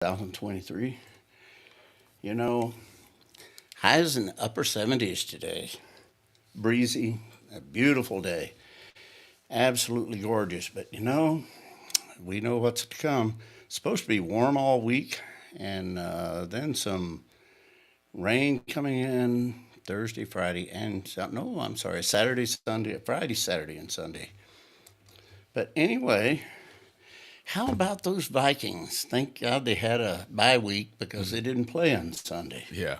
2023. You know, highs in the upper 70s today. Breezy, a beautiful day. Absolutely gorgeous. But we know what's to come. It's supposed to be warm all week, and then some rain coming in Thursday, Friday, and no, I'm sorry, Saturday, Sunday, Friday, Saturday, and Sunday. But anyway, how about those Vikings? Thank God they had a bye week because they didn't play on Sunday. Yeah.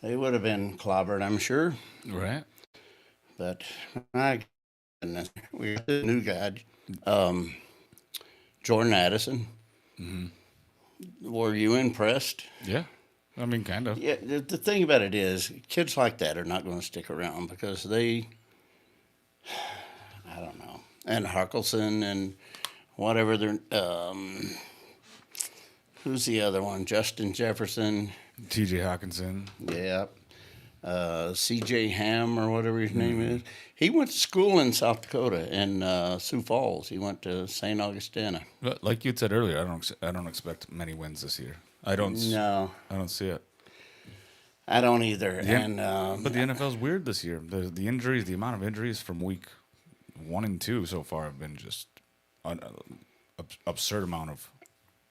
They would have been clobbered, I'm sure. Right. But my goodness, we got a new guy, um, Jordan Addison. Were you impressed? Yeah. I mean, kind of. Yeah, the thing about it is, kids like that are not going to stick around because I don't know, and Harkelson and whatever they're, who's the other one? Justin Jefferson. T.J. Hawkinson. Yeah. C.J. Ham or whatever his name is. He went to school in South Dakota in Sioux Falls. He went to St. Augustana. But like you said earlier, I don't expect many wins this year. No, I don't see it. I don't either. Yeah. And But the NFL's weird this year. The injuries, the amount of injuries from week 1 and 2 so far have been just an absurd amount of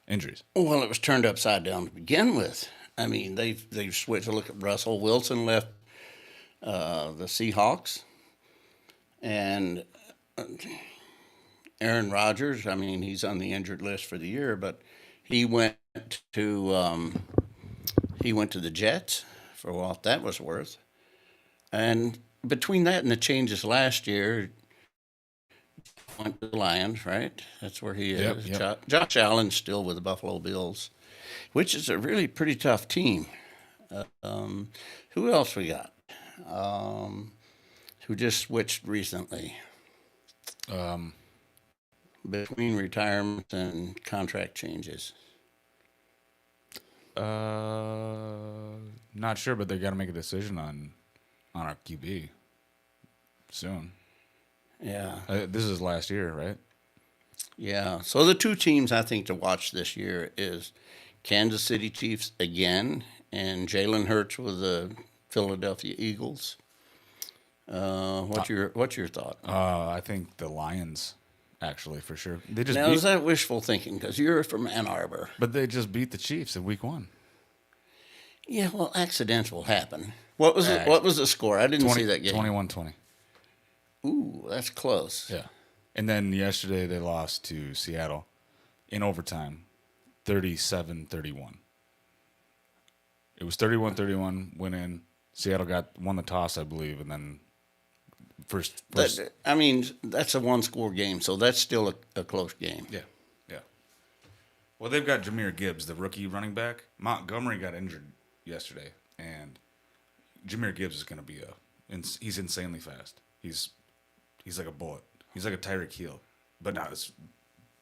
injuries. well, it was turned upside down to begin with. I mean, they've switched. Look at Russell Wilson left the Seahawks, and Aaron Rodgers. I mean, he's on the injured list for the year, but he went to the Jets for what that was worth. And between that and the changes last year, went to the Lions, right? That's where he is. Yep. Josh Allen's still with the Buffalo Bills, which is a really pretty tough team. Who else we got? Who just switched recently between retirement and contract changes? Not sure, but they got to make a decision on our QB soon. Yeah. This is last year, right? Yeah. So the two teams I think to watch this year is Kansas City Chiefs again and Jalen Hurts with the Philadelphia Eagles. What's your thought? I think the Lions, actually, for sure. They just Now, beat, is that wishful thinking? Because you're from Ann Arbor. but they just beat the Chiefs in week 1. Yeah, well, accidents will happen. What was the score? I didn't see that game. 21-20. Ooh, that's close. Yeah. And then yesterday they lost to Seattle in overtime, 37-31. It was 31-31, went in. Seattle won the toss, I believe, and then first That's a one-score game, so that's still a close game. yeah. Well, they've got Jahmyr Gibbs, the rookie running back. Montgomery got injured yesterday, and Jahmyr Gibbs is going to be he's insanely fast. He's like a bullet. He's like a Tyreek Hill, but not as.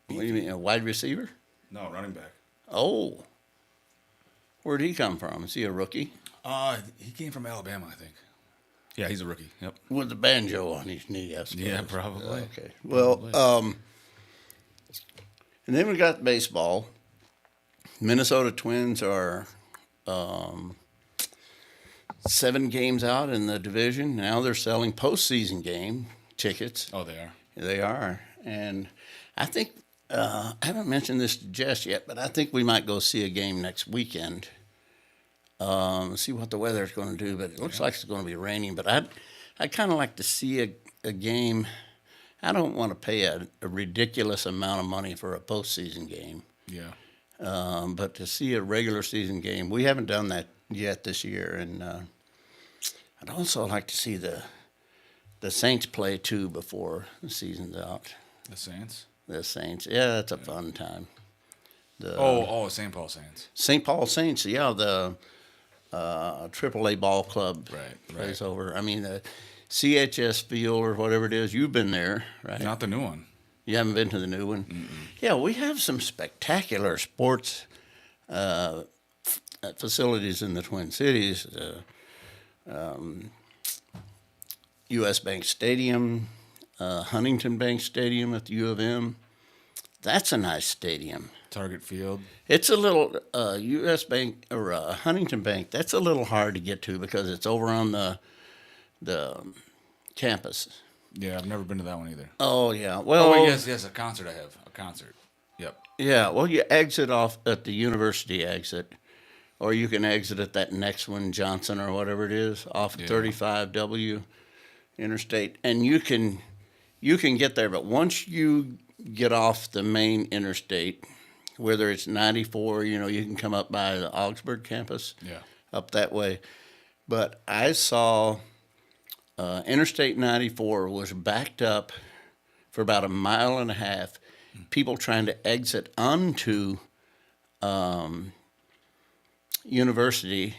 What do you mean, a wide receiver? No, running back. Oh. Where'd he come from? Is he a rookie? He came from Alabama, I think. Yeah, he's a rookie. Yep. With the banjo on his knee, I suppose. Yeah, probably. Okay. Well, and then we got baseball. Minnesota Twins are 7 games out in the division. Now they're selling postseason game tickets. Oh, they are. They are. And I think, I haven't mentioned this to Jess yet, but I think we might go see a game next weekend. See what the weather's going to do, but it looks like it's going to be raining. But I'd kind of like to see a game. I don't want to pay a ridiculous amount of money for a postseason game. Yeah. But to see a regular season game, we haven't done that yet this year. And I'd also like to see the Saints play too before the season's out. The Saints? The Saints, yeah, that's a fun time. St. Paul Saints. St. Paul Saints, yeah, the AAA ball club plays over. I mean, the CHS Field or whatever it is. You've been there, right? Not the new one. You haven't been to the new one? Yeah, we have some spectacular sports facilities in the Twin Cities. U.S. Bank Stadium, Huntington Bank Stadium at the U of M. That's a nice stadium. Target Field. It's a little U.S. Bank or Huntington Bank. That's a little hard to get to because it's over on the campus. Yeah, I've never been to that one either. Oh yeah. Well, Oh, yes, a concert I have. A concert. Yep. yeah. Well, you exit off at the university exit, or you can exit at that next one, Johnson or whatever it is, off of Yeah. 35W Interstate, and you can get there. But once you get off the main interstate, whether it's 94, you can come up by the Augsburg campus, Yeah. up that way. But I saw Interstate 94 was backed up for about a mile and a half. People trying to exit onto University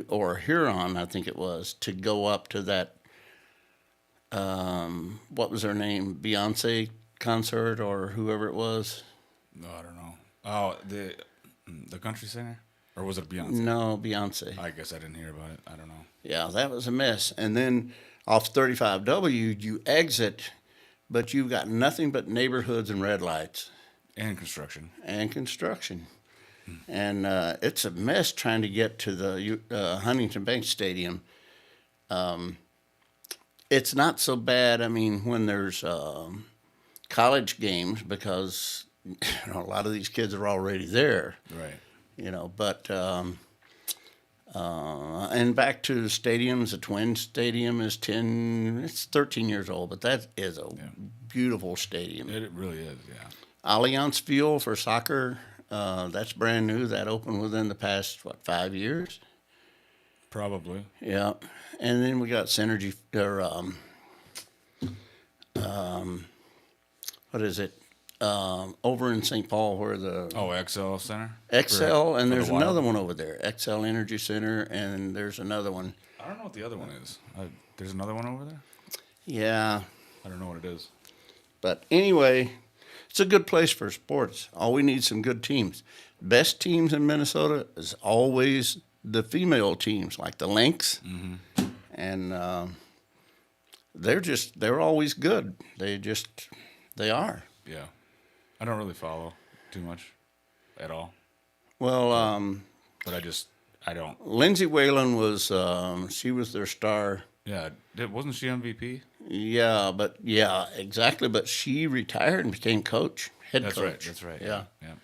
or Huron, I think it was, to go up to that. What was her name? Beyonce concert or whoever it was. No, I don't know. Oh, the country singer, or was it Beyonce? No, Beyonce. I guess I didn't hear about it. I don't know. Yeah, that was a mess. And then off 35W, you exit, but you've got nothing but neighborhoods and red lights And construction. and construction. And it's a mess trying to get to the Huntington Bank Stadium. It's not so bad, I mean, when there's college games because a lot of these kids are already there. Right. But and back to the stadiums, the Twin Stadium is 13 years old, but that is a beautiful stadium. It really is, yeah. Allianz Field for soccer, that's brand new. That opened within the past, 5 years? Probably. Yeah. And then we got Synergy, or what is it? Over in St. Paul where the Oh, XL Center? XL, and for there's the Wild? another one over there, XL Energy Center, and there's another one. I don't know what the other one is. There's another one over there? Yeah, I don't know what it is. but anyway, it's a good place for sports. All we need is some good teams. Best teams in Minnesota is always the female teams, like the Lynx, and they're always good. They are. Yeah. I don't really follow too much at all. Well, But I don't. Lindsay Whalen was she was their star. Yeah. Wasn't she MVP? Yeah, exactly. But she retired and became head coach. That's right. Yeah. Yeah.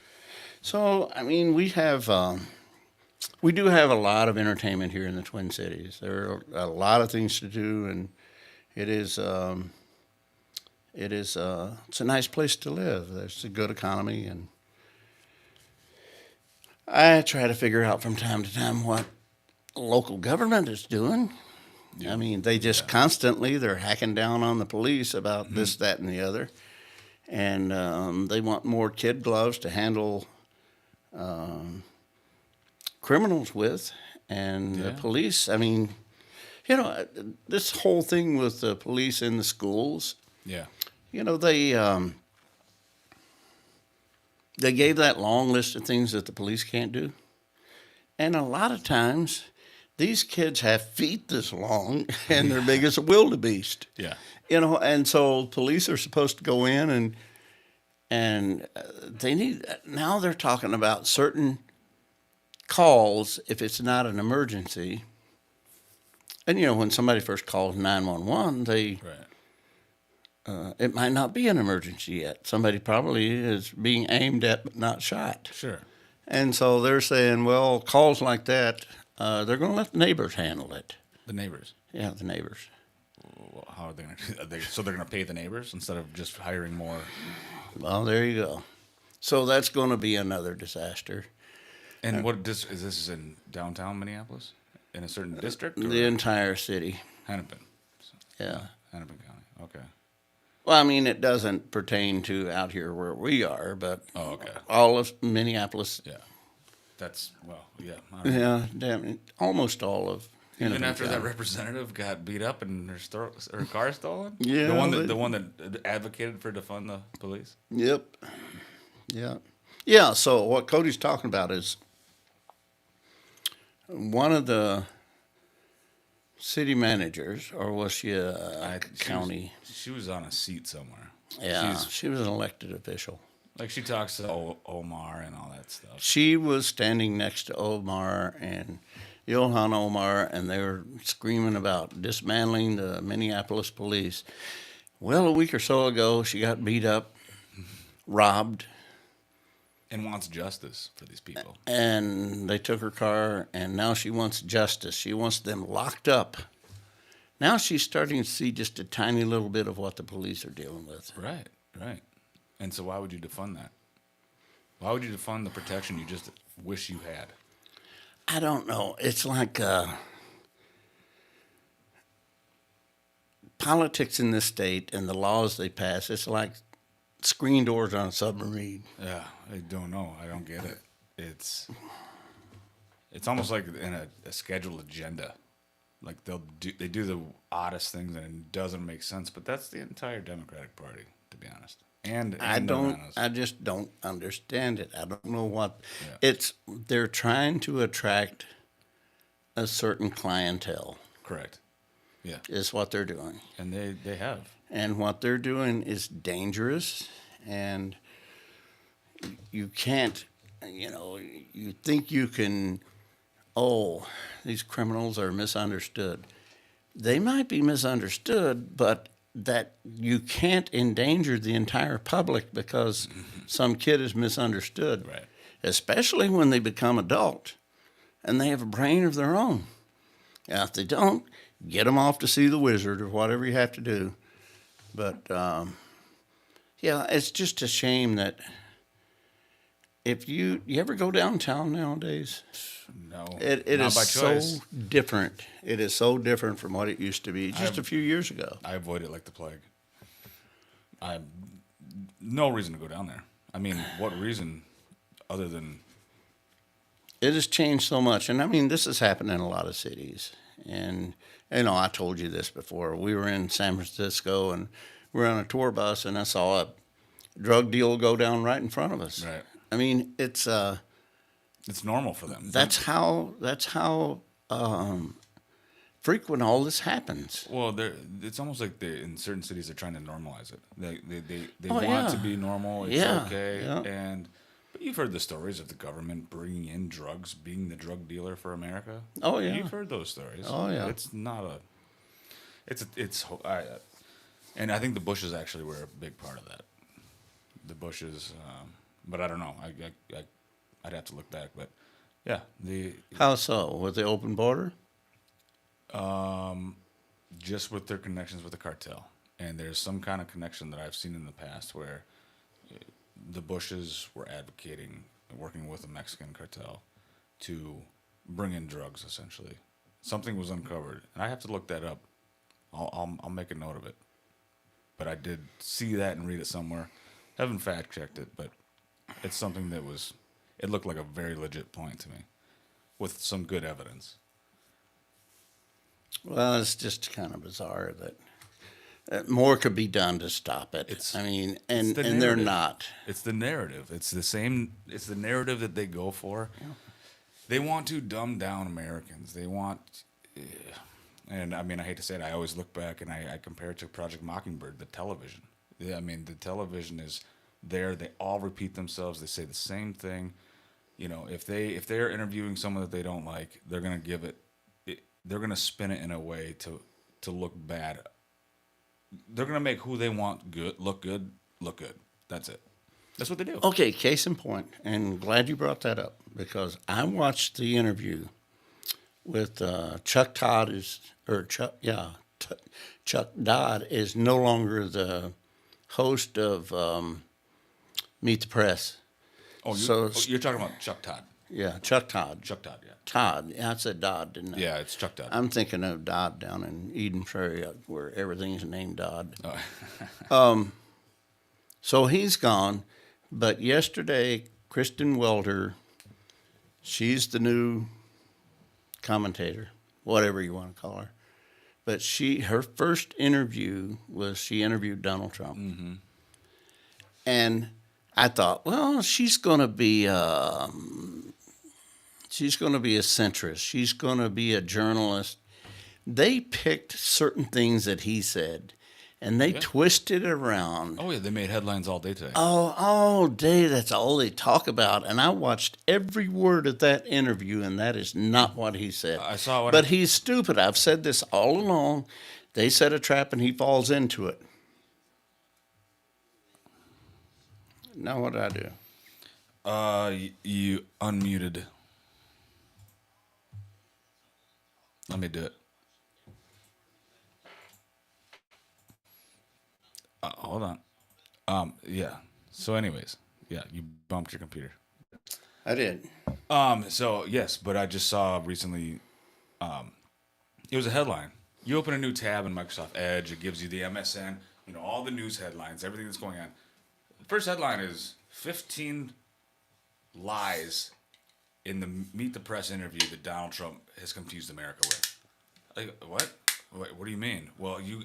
So I mean, we do have a lot of entertainment here in the Twin Cities. There are a lot of things to do, and it's a nice place to live. There's a good economy, and I try to figure out from time to time what local government is doing. I mean, they just constantly they're hacking down on the police about this, that, and the other, and they want more kid gloves to handle criminals with, and the police. I mean, this whole thing with the police in the schools. Yeah. They gave that long list of things that the police can't do, and a lot of times these kids have feet this long and they're big as a wildebeest. Yeah. And so police are supposed to go in and they need, now they're talking about certain calls if it's not an emergency. And when somebody first calls 911, Right. it might not be an emergency yet. Somebody probably is being aimed at but not shot. Sure. And so they're saying, well, calls like that, they're going to let the neighbors handle it. The neighbors. Yeah, the neighbors. Well, how are they going to? So they're going to pay the neighbors instead of just hiring more. Well, there you go. So that's going to be another disaster. And is this in downtown Minneapolis, in a certain district? Or The entire city. Hennepin. Yeah. Hennepin County. Okay. Well, I mean, it doesn't pertain to out here where we are, but Oh, okay. all of Minneapolis. Yeah. That's yeah. Yeah, damn, almost all of. Even Hennepin after that County. representative got beat up and her car stolen. Yeah, The one that advocated for defund the police. Yep. Yeah. Yeah. So what Cody's talking about is one of the city managers, or was she a county? She was on a seat somewhere. Yeah, she was an elected official. Like she talks to Omar and all that stuff. She was standing next to Omar and Ilhan Omar, and they were screaming about dismantling the Minneapolis police. Well, a week or so ago, she got beat up, robbed, And wants justice for these people. and they took her car, and now she wants justice. She wants them locked up. Now she's starting to see just a tiny little bit of what the police are dealing with. Right, right. And so why would you defund that? Why would you defund the protection you just wish you had? I don't know. It's like politics in this state and the laws they pass. It's like screen doors on a submarine. Yeah, I don't know. I don't get it. It's almost like in a scheduled agenda. Like they do the oddest things and it doesn't make sense. But that's the entire Democratic Party, to be honest. And I just don't understand it. I don't know what Yeah. they're trying to attract a certain clientele Correct. Yeah, is what they're doing. and they have. And what they're doing is dangerous, and you can't, you think you can, these criminals are misunderstood. They might be misunderstood, but that you can't endanger the entire public because some kid is misunderstood. Right. Especially when they become adult and they have a brain of their own. Now, if they don't, get them off to see the wizard or whatever you have to do. But, yeah, it's just a shame that if you ever go downtown nowadays, No, it not is by choice. so different. It is so different from what it used to be just a few years ago. I avoid it like the plague. I no reason to go down there. I mean, what reason other than It has changed so much. And I mean, this has happened in a lot of cities. And, I told you this before. We were in San Francisco and we were on a tour bus and I saw a drug deal go down right in front of us. Right. I mean, it's normal for them? that's how frequent all this happens. Well, it's almost like in certain cities they're trying to normalize it. They Oh, want yeah. it to be normal. It's Yeah, okay. yeah. But you've heard the stories of the government bringing in drugs, being the drug dealer for America. Oh, yeah. You've heard those stories. Oh, yeah. It's not a. And I think the Bushes actually were a big part of that. The Bushes, but I don't know. I'd have to look back, but yeah, How so? With the open border? just with their connections with the cartel. And there's some kind of connection that I've seen in the past where the Bushes were advocating, working with the Mexican cartel to bring in drugs, essentially. Something was uncovered, and I have to look that up. I'll make a note of it. But I did see that and read it somewhere. Haven't fact checked it, but it's something that it looked like a very legit point to me, with some good evidence. Well, it's just kind of bizarre that more could be done to stop it. And they're narrative. not. It's the narrative. It's the same. It's the narrative that they go for. Yeah. They want to dumb down Americans. They want, and I mean, I hate to say it. I always look back and I compare it to Project Mockingbird, the television. I mean, the television is there. They all repeat themselves. They say the same thing. If they're interviewing someone that they don't like, they're gonna give it. They're gonna spin it in a way to look bad. They're gonna make who they want look good. That's it. That's what they do. Okay, case in point, and glad you brought that up because I watched the interview with Chuck Todd Chuck Dodd is no longer the host of Meet the Press. You're talking about Chuck Todd. Yeah, Chuck Todd. Chuck Todd, yeah. Todd. Yeah, I said Dodd, didn't I? Yeah, it's Chuck Todd. I'm thinking of Dodd down in Eden Prairie where everything's named Dodd. Oh. So he's gone, but yesterday, Kristen Welter, she's the new commentator, whatever you want to call her. But her first interview was she interviewed Donald Trump. Mm-hmm. And I thought, well, she's going to be a centrist. She's going to be a journalist. They picked certain things that he said, and they Yeah. twisted it around. Oh yeah, they made headlines all day today. Oh, all day, that's all they talk about. And I watched every word of that interview, and that is not what he said. I saw what. But he's stupid. I've said this all along. They set a trap, and he falls into it. Now, what do I do? You unmuted. Let me do it. Hold on. Yeah. So, anyways, yeah, you bumped your computer. I did. So yes, but I just saw recently. It was a headline. You open a new tab in Microsoft Edge. It gives you the MSN. You know all the news headlines, everything that's going on. The first headline is 15 lies in the Meet the Press interview that Donald Trump has confused America with. Like what? What do you mean? Well, you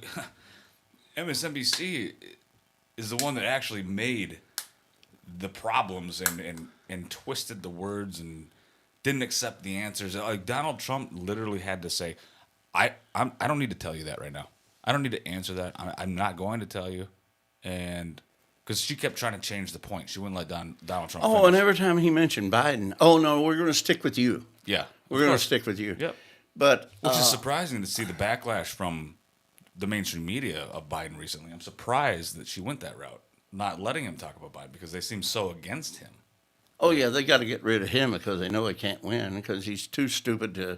MSNBC is the one that actually made the problems and twisted the words and didn't accept the answers. Like Donald Trump literally had to say, I don't need to tell you that right now. I don't need to answer that. I'm not going to tell you, and because she kept trying to change the point, she wouldn't let Donald Trump. Oh, finish. and every time he mentioned Biden, oh no, we're going to stick with you. Yeah, We're going to stick with you. Yep. But Which is surprising to see the backlash from the mainstream media of Biden recently. I'm surprised that she went that route, not letting him talk about Biden because they seem so against him. oh yeah, they got to get rid of him because they know he can't win because he's too stupid to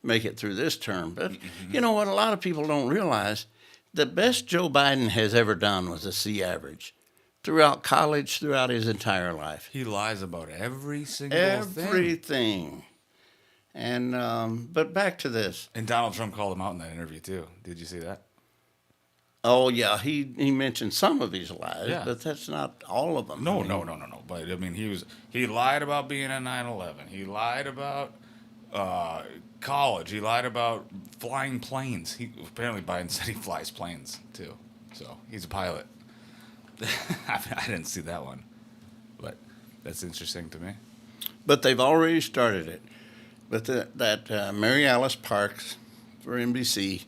make it through this term. But you know what? A lot of people don't realize the best Joe Biden has ever done was a C average throughout college, throughout his entire life. He lies about every single thing. Everything. And but back to this. And Donald Trump called him out in that interview too. Did you see that? Oh yeah, he mentioned some of his lies, Yeah. but that's not all of them. No. I mean, But I mean, he lied about being at 9/11. He lied about college. He lied about flying planes. Apparently Biden said he flies planes too. So he's a pilot. I didn't see that one, but that's interesting to me. But they've already started it. But that Mary Alice Parks for NBC,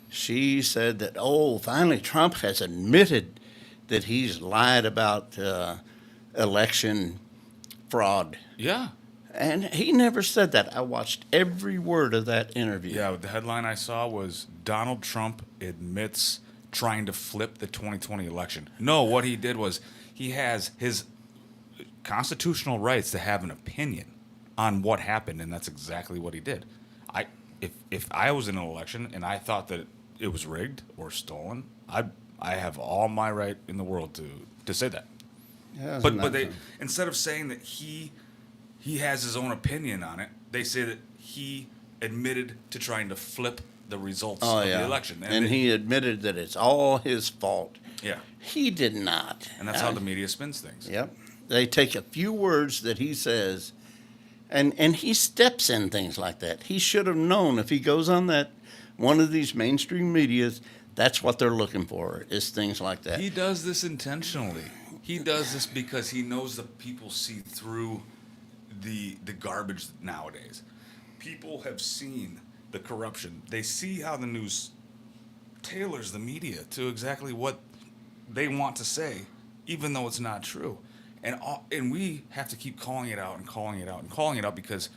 she said that, oh, finally Trump has admitted that he's lied about election fraud. Yeah. And he never said that. I watched every word of that interview. Yeah, the headline I saw was Donald Trump admits trying to flip the 2020 election. No, what he did was he has his constitutional rights to have an opinion on what happened, and that's exactly what he did. If I was in an election and I thought that it was rigged or stolen, I have all my right in the world to say that. Yeah, But they, instead of saying that he has his own opinion on it, they say that he admitted to trying to flip the results of the election. And he admitted that it's all his fault. Yeah. He did not. And that's how the media spins things. Yep. They take a few words that he says, and he steps in things like that. He should have known if he goes on that one of these mainstream medias, that's what they're looking for, is things like that. He does this intentionally. He does this because he knows that people see through the garbage nowadays. People have seen the corruption. They see how the news tailors the media to exactly what they want to say, even though it's not true. And we have to keep calling it out and calling it out and calling it out because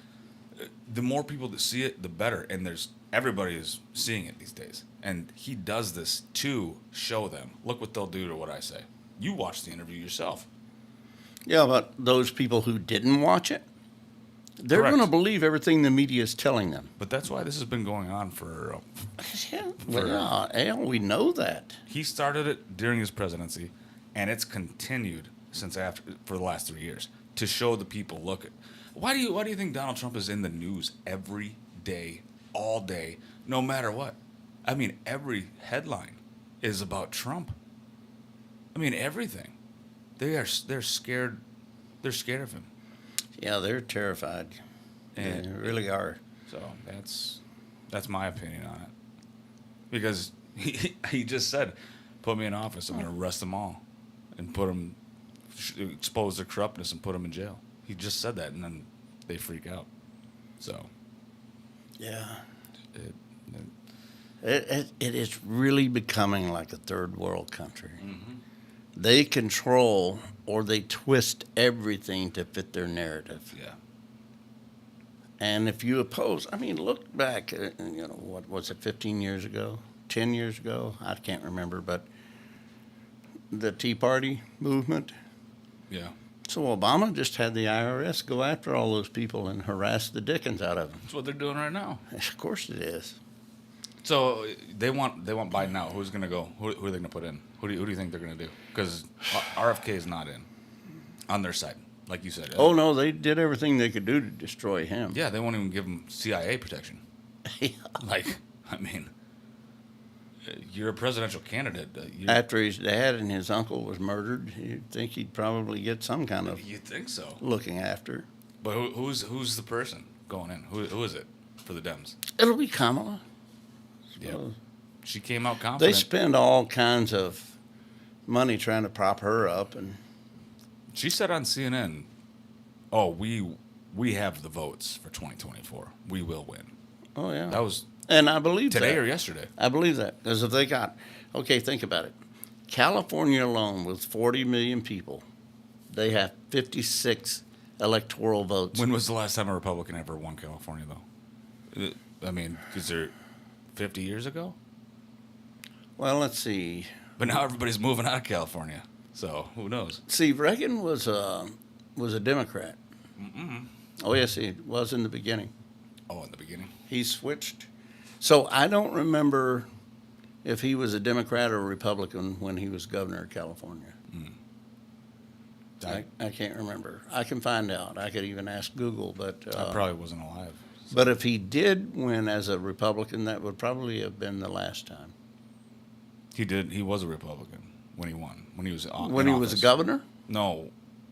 the more people that see it, the better. And everybody is seeing it these days. And he does this to show them. Look what they'll do to what I say. You watched the interview yourself. Yeah, but those people who didn't watch it, they're Correct. going to believe everything the media is telling them. But that's why this has been going on for... Yeah, we know that. He started it during his presidency, and it's continued for the last 3 years to show the people, look, why do you think Donald Trump is in the news every day, all day, no matter what? I mean, every headline is about Trump. I mean, everything. They're scared. They're scared of him. Yeah, they're terrified. And they really are. So that's my opinion on it. Because he just said, put me in office, I'm going to arrest them all and expose their corruptness and put them in jail. He just said that, and then they freak out. So, Yeah. It is really becoming like a third world country. They control or they twist everything to fit their narrative. Yeah. And if you oppose, I mean, look back, what was it, 15 years ago, 10 years ago? I can't remember, but the Tea Party movement. Yeah. So Obama just had the IRS go after all those people and harass the dickens out of them. That's what they're doing right now. Of course it is. So they want Biden out. Who's going to go? Who are they going to put in? Who do you think they're going to do? Because RFK is not in on their side, like you said. Oh, no, they did everything they could do to destroy him. Yeah, they won't even give him CIA protection. Yeah. Like, I mean, you're a presidential candidate. After his dad and his uncle was murdered, you'd think he'd probably get some kind of You think so? looking after. But who's the person going in? Who is it for the Dems? It'll be Kamala. Yeah, So she came out they confident. spend all kinds of money trying to prop her up, and She said on CNN, "Oh, we have the votes for 2024. We will win." oh yeah, That was and I believe today that. or yesterday. I believe that because if they got, okay, think about it. California alone, with 40 million people, they have 56 electoral votes. When was the last time a Republican ever won California, though? I mean, is there 50 years ago? Well, let's see. But now everybody's moving out of California, so who knows? See, Reagan was a Democrat. Oh yes, he was in the beginning. Oh, in the beginning. He switched. So I don't remember if he was a Democrat or a Republican when he was governor of California. I can't remember. I can find out. I could even ask Google, but I probably wasn't alive. but if he did win as a Republican, that would probably have been the last time. He did. He was a Republican when he won. When he was When he was a governor? No,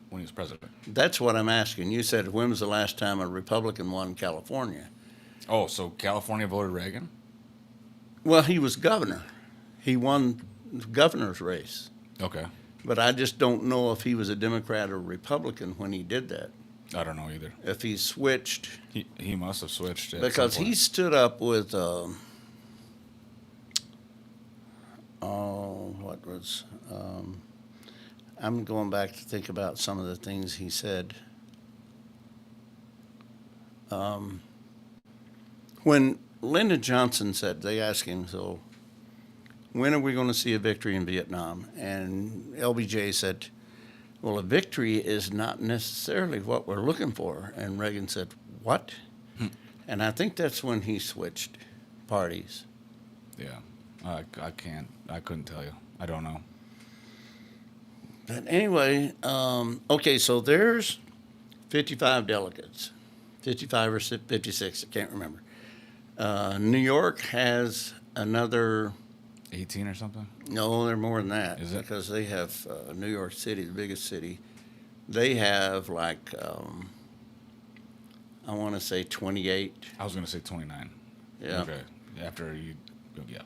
when he was president. That's what I'm asking. You said when was the last time a Republican won California? Oh, so California voted Reagan? Well, he was governor. He won the governor's race. Okay. But I just don't know if he was a Democrat or Republican when he did that. I don't know either. If he switched, He must have switched at because some point. he stood up with, I'm going back to think about some of the things he said. When Lyndon Johnson said, they asked him, so when are we going to see a victory in Vietnam? And LBJ said, well, a victory is not necessarily what we're looking for. And Reagan said, what? And I think that's when he switched parties. Yeah. I couldn't tell you. I don't know. But anyway, okay, so there's 55 delegates, 55 or 56, I can't remember. New York has another, 18 or something? no, they're more than that. Is it? Because they have New York City, the biggest city. They have like, I want to say 28. I was going to say 29. Yeah. Okay. After you, yeah.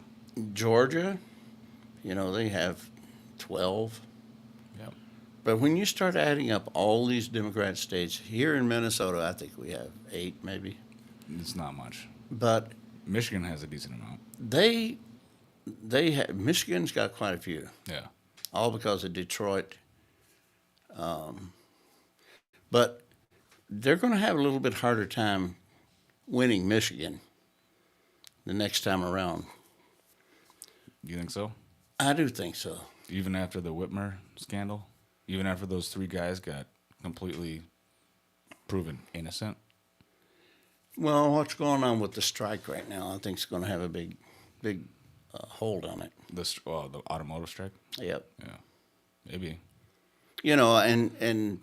Georgia, they have 12. Yep. But when you start adding up all these Democrat states, here in Minnesota, I think we have 8 maybe. It's not much. But Michigan has a decent amount. Michigan's got quite a few, Yeah. all because of Detroit. But they're going to have a little bit harder time winning Michigan the next time around. You think so? I do think so. Even after the Whitmer scandal? Even after those 3 guys got completely proven innocent? Well, what's going on with the strike right now, I think it's going to have a big hold on it. The automotive strike? Yep. Yeah. Maybe. And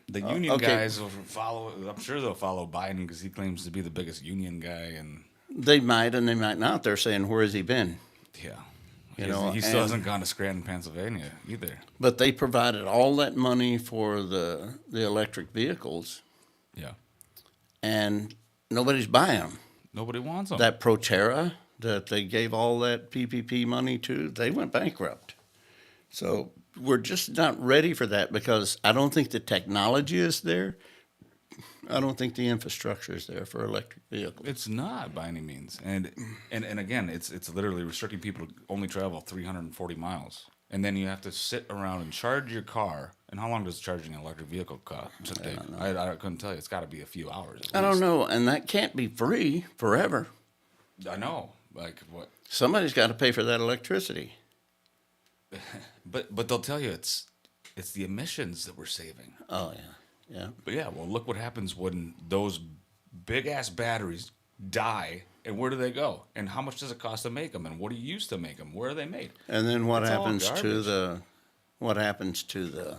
The union okay. guys will follow. I'm sure they'll follow Biden because he claims to be the biggest union guy, and they might and they might not. They're saying, where has he been? yeah, and he still hasn't gone to Scranton, Pennsylvania either. But they provided all that money for the electric vehicles, Yeah, and nobody's buying them. nobody wants them. That Proterra that they gave all that PPP money to, they went bankrupt. So we're just not ready for that because I don't think the technology is there. I don't think the infrastructure is there for electric vehicles. It's not by any means, and again, it's literally restricting people to only travel 340 miles, and then you have to sit around and charge your car. And how long does charging an electric vehicle cost? I couldn't tell you. It's got to be a few hours. I don't know, and that can't be free forever. I know, like what? Somebody's got to pay for that electricity. But they'll tell you it's the emissions that we're saving. Oh yeah. But yeah, well, look what happens when those big ass batteries die, and where do they go? And how much does it cost to make them? And what do you use to make them? Where are they made? And then what It's all happens to garbage. the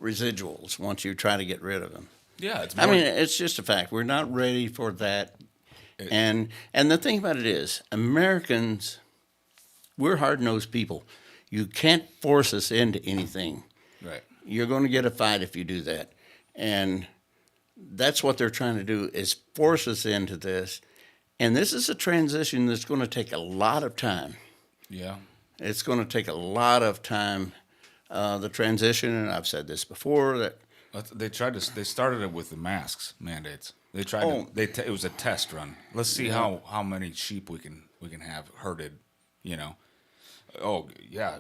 residuals once you try to get rid of them? Yeah, it's. I mean, it's just a fact. We're not ready for that. And the thing about it is, Americans, we're hard-nosed people. You can't force us into anything. Right. You're going to get a fight if you do that. And that's what they're trying to do, is force us into this. And this is a transition that's going to take a lot of time. Yeah. It's going to take a lot of time, the transition, and I've said this before, that They started it with the masks mandates. They tried it was a test run. Let's see how many sheep we can have herded, you know. Oh, yeah.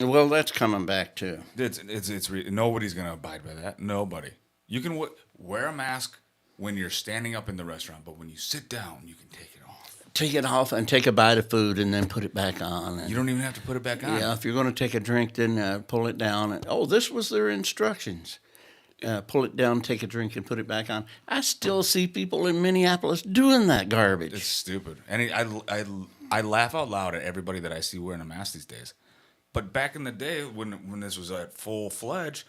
well, that's coming back too. Nobody's going to abide by that. Nobody. You can wear a mask when you're standing up in the restaurant, but when you sit down, you can take it off. Take it off and take a bite of food and then put it back on. And, You don't even have to put it back on. yeah, if you're going to take a drink, then pull it down. And, this was their instructions. Pull it down, take a drink, and put it back on. I still see people in Minneapolis doing that garbage. It's stupid. And I laugh out loud at everybody that I see wearing a mask these days. But back in the day when this was at full-fledged,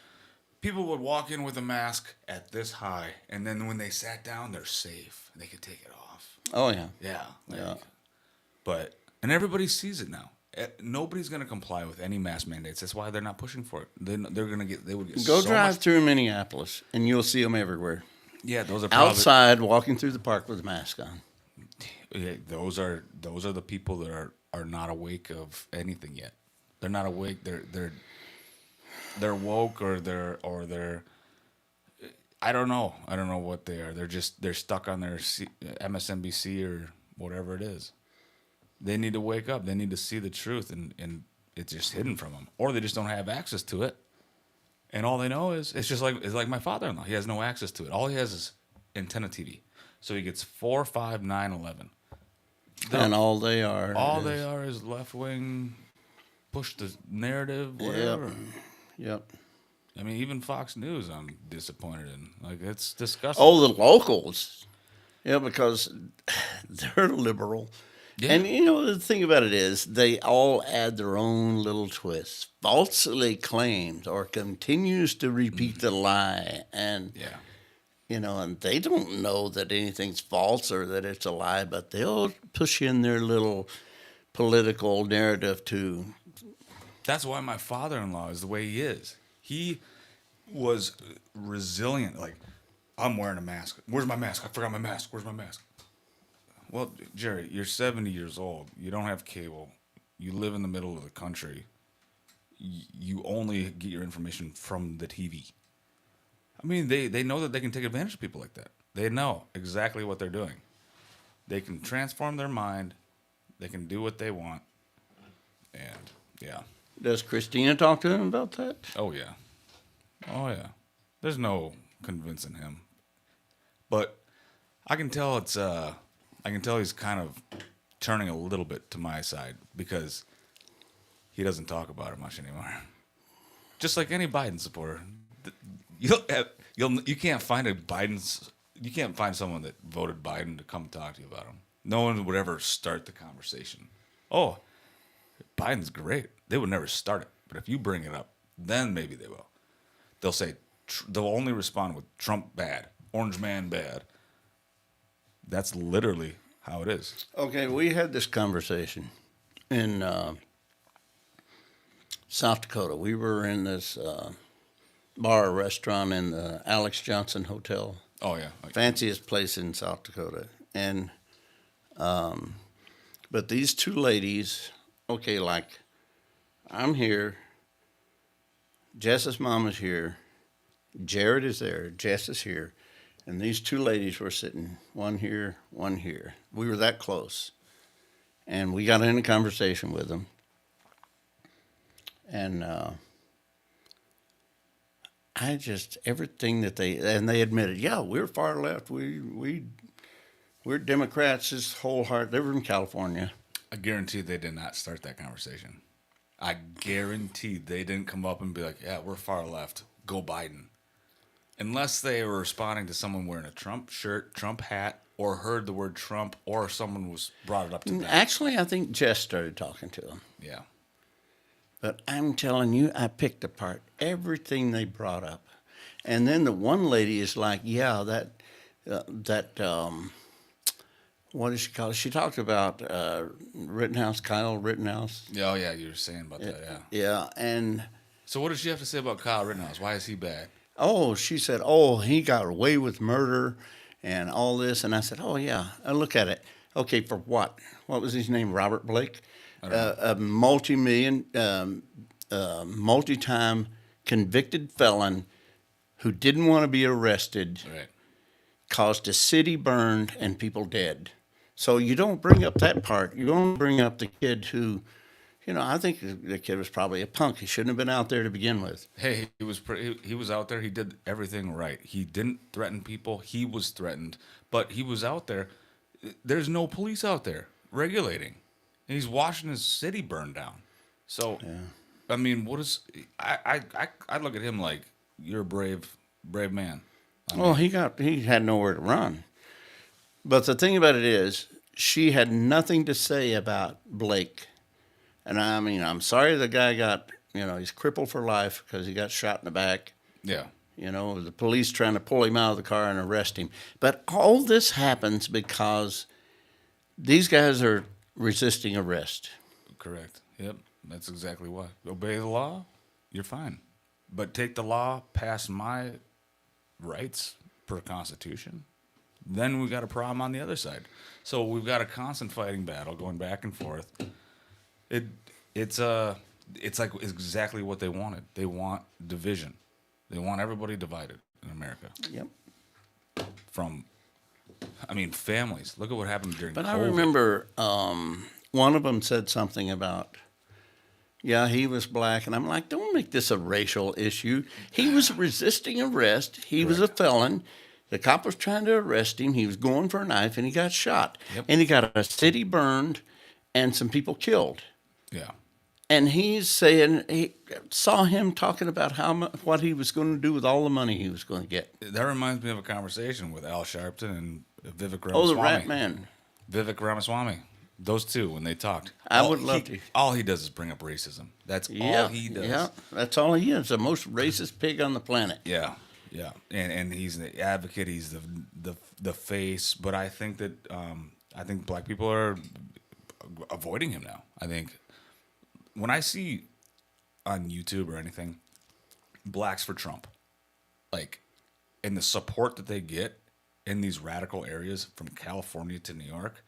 people would walk in with a mask at this high, and then when they sat down, they're safe. They could take it off. Oh, yeah. Yeah. And everybody sees it now. Nobody's going to comply with any mask mandates. That's why they're not pushing for it. They would get Go so drive much. through Minneapolis, and you'll see them everywhere. Yeah, those are probably, Outside, walking through the park with a mask on. Yeah, those are the people that are not awake of anything yet. They're not awake. They're woke or they're I don't know. I don't know what they are. They're stuck on their MSNBC or whatever it is. They need to wake up. They need to see the truth, and it's just hidden from them, or they just don't have access to it. And all they know is it's like my father-in-law. He has no access to it. All he has is antenna TV, so he gets 4, 5, 9, 11. And all they are is left wing, push the narrative, whatever. Yep. I mean, even Fox News, I'm disappointed in. Like, it's disgusting. Oh, the locals. Yeah, because they're liberal. Yeah. And, the thing about it is they all add their own little twists. Falsely claims or continues to repeat the lie. And, and they don't know that anything's false or that it's a lie, but they'll push in their little political narrative too. That's why my father-in-law is the way he is. He was resilient. Like, I'm wearing a mask. Where's my mask? I forgot my mask. Where's my mask? Well, Jerry, you're 70 years old. You don't have cable. You live in the middle of the country. You only get your information from the TV. I mean, they know that they can take advantage of people like that. They know exactly what they're doing. They can transform their mind. They can do what they want. And, yeah. Does Christina talk to him about that? Oh, yeah. Oh, yeah. There's no convincing him. But I can tell he's kind of turning a little bit to my side because he doesn't talk about it much anymore. Just like any Biden supporter, you can't find someone that voted Biden to come talk to you about him. No one would ever start the conversation. Oh, Biden's great. They would never start it. But if you bring it up, then maybe they will. They'll only respond with Trump bad, Orange Man bad. That's literally how it is. Okay, we had this conversation in South Dakota. We were in this bar restaurant in the Alex Johnson Hotel. Oh, yeah. Fanciest place in South Dakota. And but these two ladies, okay, like I'm here, Jess's mom is here, Jared is there, Jess is here, And these two ladies were sitting, one here, one here. We were that close. And we got in a conversation with them. And everything that they admitted, yeah, we're far left. We're Democrats. This whole heart. They were from California. I guarantee they did not start that conversation. I guarantee they didn't come up and be like, yeah, we're far left. Go Biden. Unless they were responding to someone wearing a Trump shirt, Trump hat, or heard the word Trump, or someone was brought it up to them. Actually, I think Jess started talking to them. Yeah. But I'm telling you, I picked apart everything they brought up. And then the one lady is like, yeah, what does she call it? She talked about Rittenhouse, Kyle Rittenhouse. Oh, yeah, you were saying about that, yeah. Yeah, and... So what does she have to say about Kyle Rittenhouse? Why is he bad? Oh, she said, he got away with murder and all this. And I said, oh, yeah, I look at it. Okay, for what? What was his name? Robert Blake? A multi-time convicted felon who didn't want to be arrested, Right. caused a city burned and people dead. So you don't bring up that part. You don't bring up the kid who, I think the kid was probably a punk. He shouldn't have been out there to begin with. Hey, he was out there. He did everything right. He didn't threaten people. He was threatened, but he was out there. There's no police out there regulating, and he's watching his city burn down. So, yeah. I mean, what is I look at him like, you're a brave man. Well, he had nowhere to run. But the thing about it is, she had nothing to say about Blake. And I mean, I'm sorry the guy got, he's crippled for life because he got shot in the back. Yeah. The police trying to pull him out of the car and arrest him. But all this happens because these guys are resisting arrest. Correct. Yep. That's exactly why. Obey the law, you're fine. But take the law past my rights per Constitution, then we got a problem on the other side. So we've got a constant fighting battle going back and forth. It's like exactly what they wanted. They want division. They want everybody divided in America. Yep. Families. Look at what happened during But COVID. I remember one of them said something about, yeah, he was black. And I'm like, don't make this a racial issue. He was resisting arrest. He was a felon. The cop was trying to arrest him. He was going for a knife, and he got shot. Yep. And he got a city burned and some people killed. Yeah. And he's saying he saw him talking about what he was going to do with all the money he was going to get. That reminds me of a conversation with Al Sharpton and Vivek Ramaswamy. Oh, the Rat Man. Vivek Ramaswamy. Those two, when they talked. I would love to. All he does is bring up racism. That's all he does. Yeah, that's all he is. The most racist pig on the planet. Yeah, yeah. And he's the advocate. He's the face. But I think that black people are avoiding him now. I think when I see on YouTube or anything, blacks for Trump, and the support that they get in these radical areas from California to New York,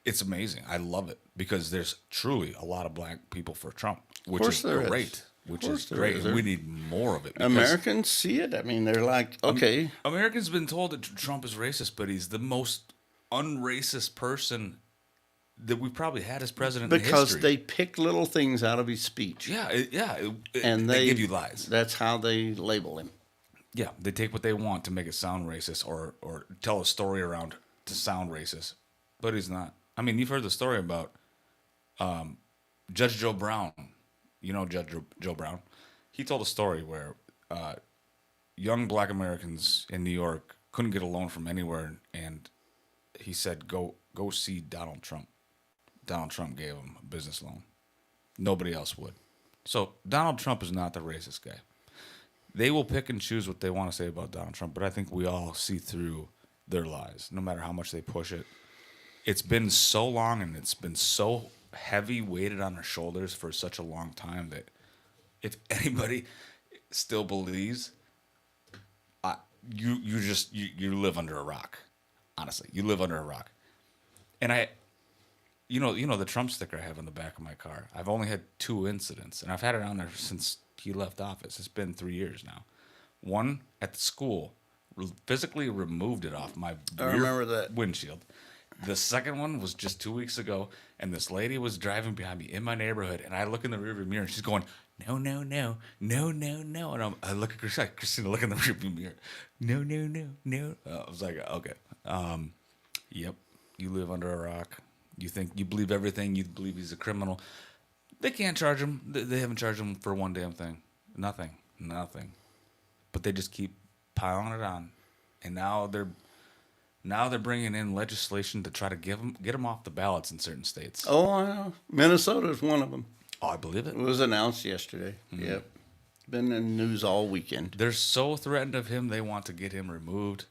it's amazing. I love it because there's truly a lot of black people for Trump, which is great. Which is great. And we need more of it. Americans see it. I mean, they're like, okay. Americans have been told that Trump is racist, but he's the most unracist person that we've probably had as president in history. Because they pick little things out of his speech. Yeah, and they give you lies. That's how they label him. Yeah, they take what they want to make it sound racist or tell a story around to sound racist, but he's not. I mean, you've heard the story about Judge Joe Brown. You know Judge Joe Brown? He told a story where young black Americans in New York couldn't get a loan from anywhere, and he said, go see Donald Trump. Donald Trump gave him a business loan. Nobody else would. So Donald Trump is not the racist guy. They will pick and choose what they want to say about Donald Trump, but I think we all see through their lies, no matter how much they push it. It's been so long and it's been so heavy weighted on our shoulders for such a long time that if anybody still believes, you live under a rock. Honestly, you live under a rock. And you know the Trump sticker I have on the back of my car. I've only had 2 incidents, and I've had it on there since he left office. It's been 3 years now. One at the school physically removed it off my I rear remember that. windshield. The second one was just 2 weeks ago, and this lady was driving behind me in my neighborhood, and I look in the rearview mirror, and she's going, no, no, no, no, no, no. And I look at Christina, look in the rearview mirror. No, no, no, no. I was like, okay. Yep, you live under a rock. You believe everything. You believe he's a criminal. They can't charge him. They haven't charged him for one damn thing. Nothing. But they just keep piling it on, and now they're bringing in legislation to try to get him off the ballots in certain states. Oh, I know. Minnesota is one of them. Oh, I believe it. It was announced yesterday. Mm-hmm. Yep. Been in the news all weekend. They're so threatened of him, they want to get him removed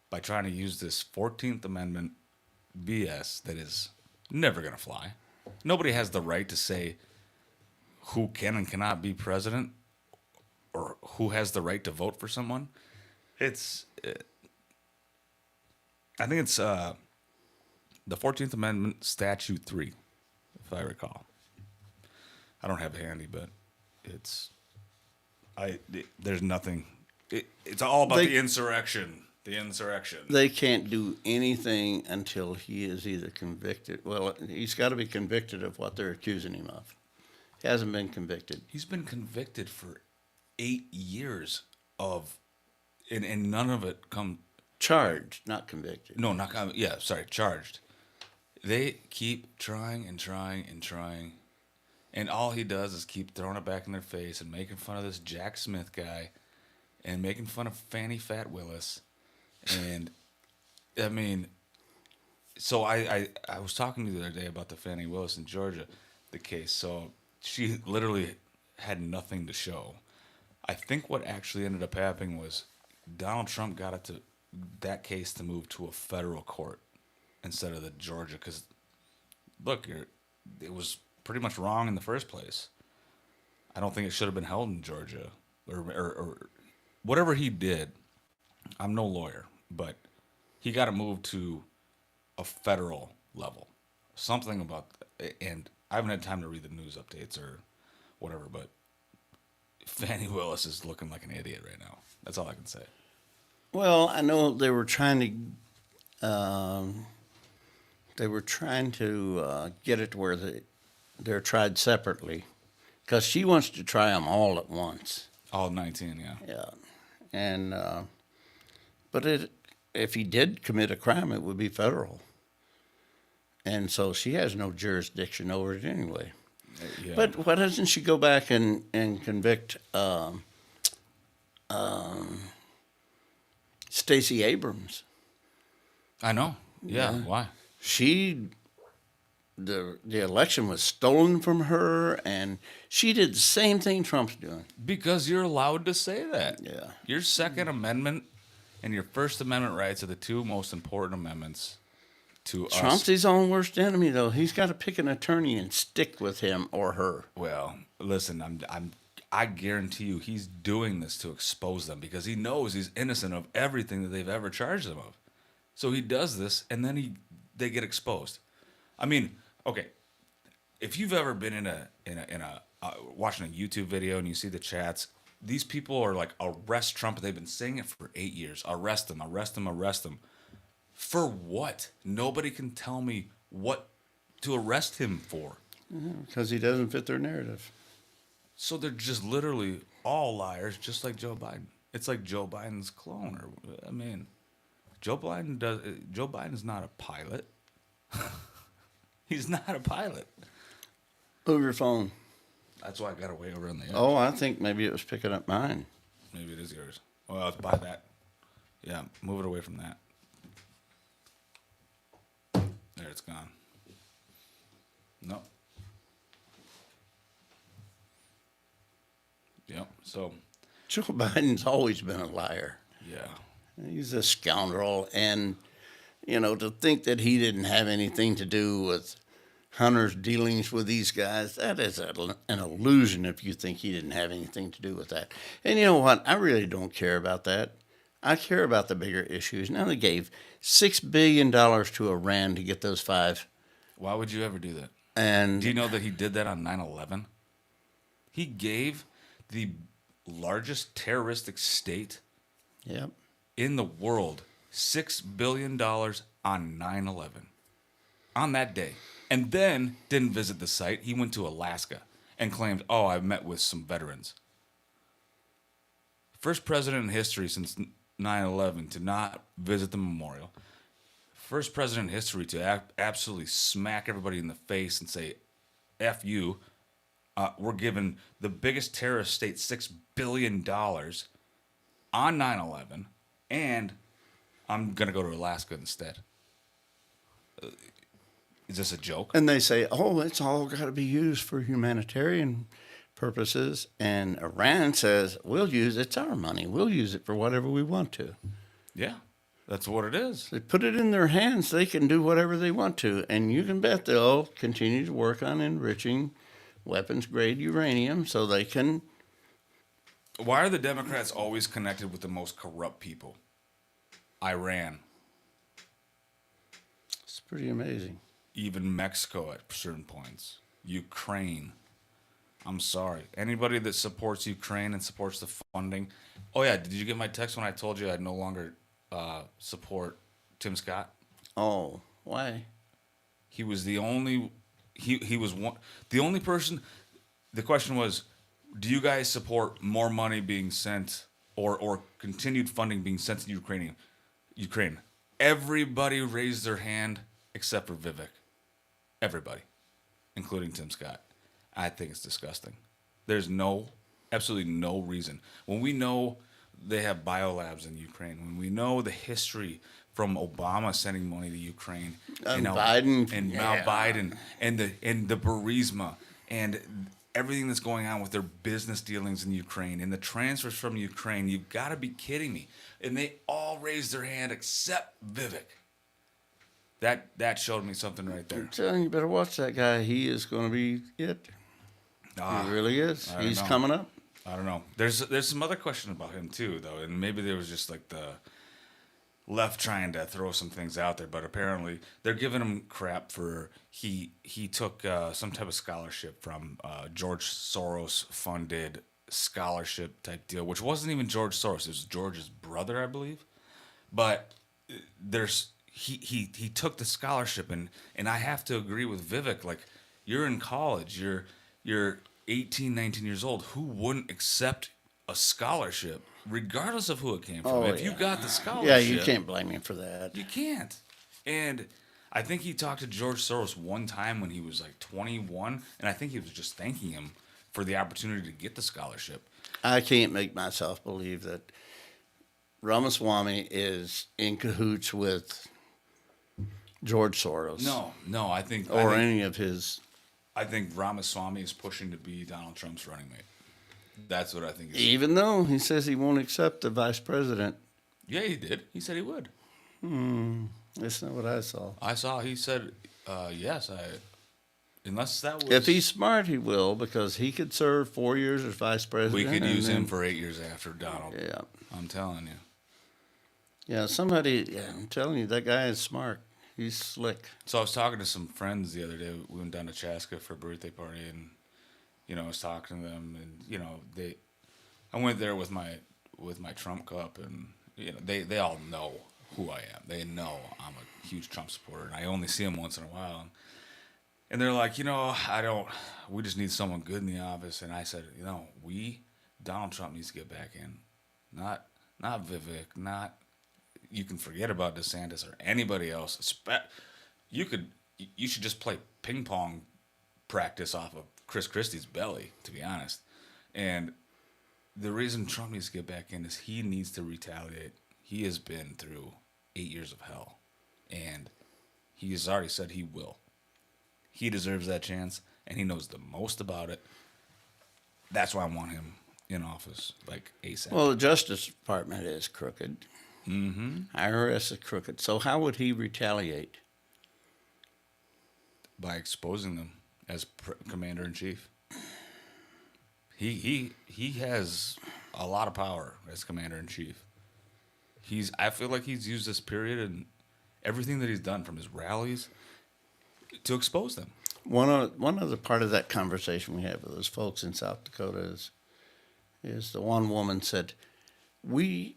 by trying to use this 14th Amendment BS that is never going to fly. Nobody has the right to say who can and cannot be president or who has the right to vote for someone. I think it's the 14th Amendment Statute 3, if I recall. I don't have it handy, but there's nothing. It's all about the insurrection. The insurrection. They can't do anything until he is either convicted. Well, he's got to be convicted of what they're accusing him of. He hasn't been convicted. He's been convicted for 8 years and none of it come. Charged, not convicted. No, not yeah. Sorry, charged. They keep trying and trying and trying, and all he does is keep throwing it back in their face and making fun of this Jack Smith guy, and making fun of Fannie Fat Willis, and I mean, so I was talking to you the other day about the Fannie Willis in Georgia, the case. So she literally had nothing to show. I think what actually ended up happening was Donald Trump got that case to move to a federal court instead of the Georgia, because look, it was pretty much wrong in the first place. I don't think it should have been held in Georgia or whatever he did. I'm no lawyer, but he got to move to a federal level. Something about and I haven't had time to read the news updates or whatever, but Fannie Willis is looking like an idiot right now. That's all I can say. Well, I know they were trying to get it to where they're tried separately, because she wants to try them all at once. All 19, yeah. Yeah, and but if he did commit a crime, it would be federal, and so she has no jurisdiction over it anyway. Yeah. But why doesn't she go back and convict Stacey Abrams? I know. Yeah. Why? The election was stolen from her, and she did the same thing Trump's doing. Because you're allowed to say that. Yeah. Your Second Amendment and your First Amendment rights are the two most important amendments to us. Trump's his own worst enemy, though. He's got to pick an attorney and stick with him or her. Well, listen, I guarantee you he's doing this to expose them, because he knows he's innocent of everything that they've ever charged him of. So he does this, and then they get exposed. I mean, okay, if you've ever been in a watching a YouTube video and you see the chats, these people are like, arrest Trump. They've been saying it for 8 years. Arrest him, arrest him, arrest him. For what? Nobody can tell me what to arrest him for. Because he doesn't fit their narrative. So they're just literally all liars, just like Joe Biden. It's like Joe Biden's clone. Joe Biden's not a pilot. He's not a pilot. Move your phone. That's why I got away over on the edge. Oh, I think maybe it was picking up mine. Maybe it is yours. Well, let's buy that. Yeah, move it away from that. There, it's gone. No. Yep, so. Joe Biden's always been a liar. Yeah. He's a scoundrel. And, to think that he didn't have anything to do with Hunter's dealings with these guys, that is an illusion if you think he didn't have anything to do with that. And you know what? I really don't care about that. I care about the bigger issues. Now they gave $6 billion to Iran to get those 5. Why would you ever do that? And do you know that he did that on 9/11? He gave the largest terroristic state yep. in the world $6 billion on 9/11 on that day, and then didn't visit the site. He went to Alaska and claimed, "Oh, I met with some veterans." First president in history since 9/11 to not visit the memorial. First president in history to absolutely smack everybody in the face and say, "F you." We're giving the biggest terrorist state $6 billion on 9/11, and I'm going to go to Alaska instead. Is this a joke? And they say, oh, it's all got to be used for humanitarian purposes. And Iran says, it's our money. We'll use it for whatever we want to. Yeah, that's what it is. They put it in their hands. They can do whatever they want to. And you can bet they'll continue to work on enriching weapons-grade uranium so they can... Why are the Democrats always connected with the most corrupt people? Iran. It's pretty amazing. Even Mexico at certain points. Ukraine. I'm sorry. Anybody that supports Ukraine and supports the funding. Oh, yeah. Did you get my text when I told you I'd no longer support Tim Scott? Oh, why? He was the only... He was one... The only person... The question was, do you guys support more money being sent or continued funding being sent to Ukraine? Everybody raised their hand except for Vivek. Everybody, including Tim Scott. I think it's disgusting. There's absolutely no reason. When we know they have biolabs in Ukraine, when we know the history from Obama sending money to Ukraine, And Biden. and now Biden, and the Burisma, and everything that's going on with their business dealings in Ukraine, and the transfers from Ukraine, you've got to be kidding me. And they all raised their hand except Vivek. That showed me something right there. I'm telling you, better watch that guy. He is going to be it. He really is. He's coming up. I don't know. There's some other question about him too, though, and maybe there was just like the left trying to throw some things out there, but apparently they're giving him crap for he took some type of scholarship from George Soros funded scholarship type deal, which wasn't even George Soros. It was George's brother, I believe. But he took the scholarship, and I have to agree with Vivek. Like, you're in college, you're 18, 19 years old. Who wouldn't accept a scholarship, regardless of who it came from? If you got the scholarship, yeah, you can't blame him for that. You can't. And I think he talked to George Soros one time when he was like 21, and I think he was just thanking him for the opportunity to get the scholarship. I can't make myself believe that Ramaswamy is in cahoots with George Soros. No, I think any of his. I think Ramaswamy is pushing to be Donald Trump's running mate. That's what I think. Even though he says he won't accept the vice president. Yeah, he did. He said he would. That's not what I saw. He said, yes, unless that was... If he's smart, he will, because he could serve 4 years as vice president. We could use him for 8 years after Donald. Yeah. I'm telling you. Yeah, I'm telling you, that guy is smart. He's slick. So I was talking to some friends the other day. We went down to Chaska for a birthday party, and I was talking to them, and I went there with my Trump cup, and they all know who I am. They know I'm a huge Trump supporter, and I only see them once in a while. And they're like, we just need someone good in the office. And I said, Donald Trump needs to get back in, not Vivek, not. You can forget about DeSantis or anybody else. You should just play ping pong practice off of Chris Christie's belly, to be honest. And the reason Trump needs to get back in is he needs to retaliate. He has been through 8 years of hell, and he has already said he will. He deserves that chance, and he knows the most about it. That's why I want him in office, like ASAP. Well, the Justice Department is crooked. Mm-hmm. IRS is crooked. So how would he retaliate? By exposing them as commander-in-chief. He has a lot of power as commander-in-chief. I feel like he's used this period and everything that he's done from his rallies to expose them. One other part of that conversation we had with those folks in South Dakota is the one woman said, we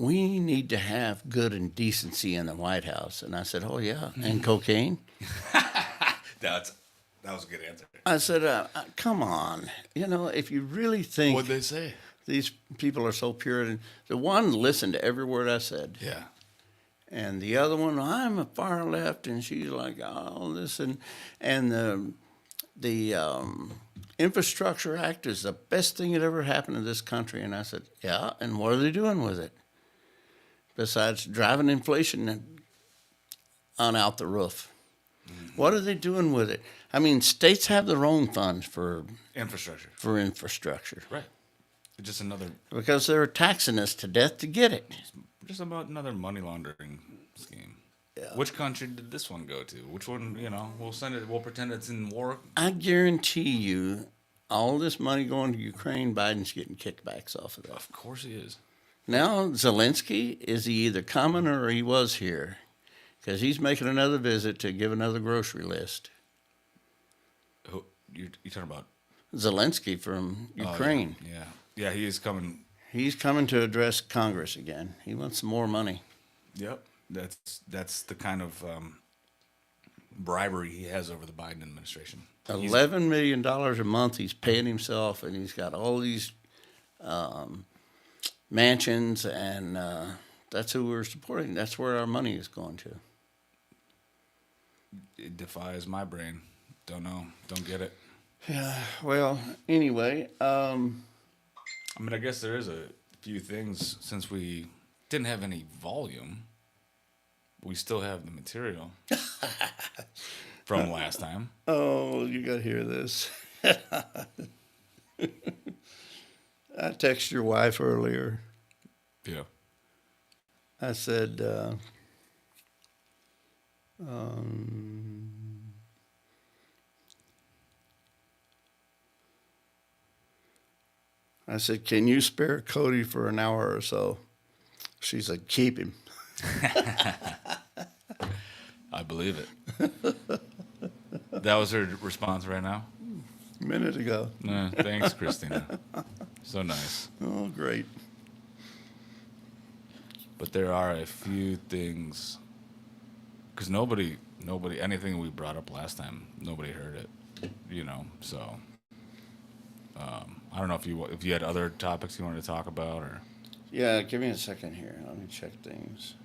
we need to have good and decency in the White House. And I said, oh, yeah, and cocaine? That was a good answer. I said, come on. You know, if you really think What'd they say? these people are so Puritan, the one listened to every word I said. Yeah. And the other one, I'm a far left, and she's like, oh, this and the Infrastructure Act is the best thing that ever happened in this country. And I said, yeah, and what are they doing with it? Besides driving inflation on out the roof. Mm-hmm. What are they doing with it? I mean, states have their own funds for infrastructure. Right. It's just another... Because they're taxing us to death to get it. Just about another money laundering scheme. Yeah. Which country did this one go to? Which one, we'll send it, we'll pretend it's in war. I guarantee you, all this money going to Ukraine, Biden's getting kickbacks off of that. Of course he is. Now, Zelensky, is he either coming or he was here? Because he's making another visit to give another grocery list. Who you talking about? Zelensky from Ukraine. Oh, yeah, he is coming. He's coming to address Congress again. He wants some more money. Yep, that's the kind of bribery he has over the Biden administration. $11 million a month he's paying himself, and he's got all these mansions, and that's who we're supporting. That's where our money is going to. It defies my brain. Don't know. Don't get it. Yeah. Well, anyway. I guess there is a few things. Since we didn't have any volume, we still have the material from last time. Oh, you got to hear this. I texted your wife earlier. Yeah. I said, can you spare Cody for an hour or so? She's like, keep him. I believe it. That was her response right now? A minute ago. Thanks, Christina. So nice. Oh, great. But there are a few things, because nobody, anything we brought up last time, nobody heard it, so I don't know if you had other topics you wanted to talk about, or... Yeah, give me a second here. Let me check things.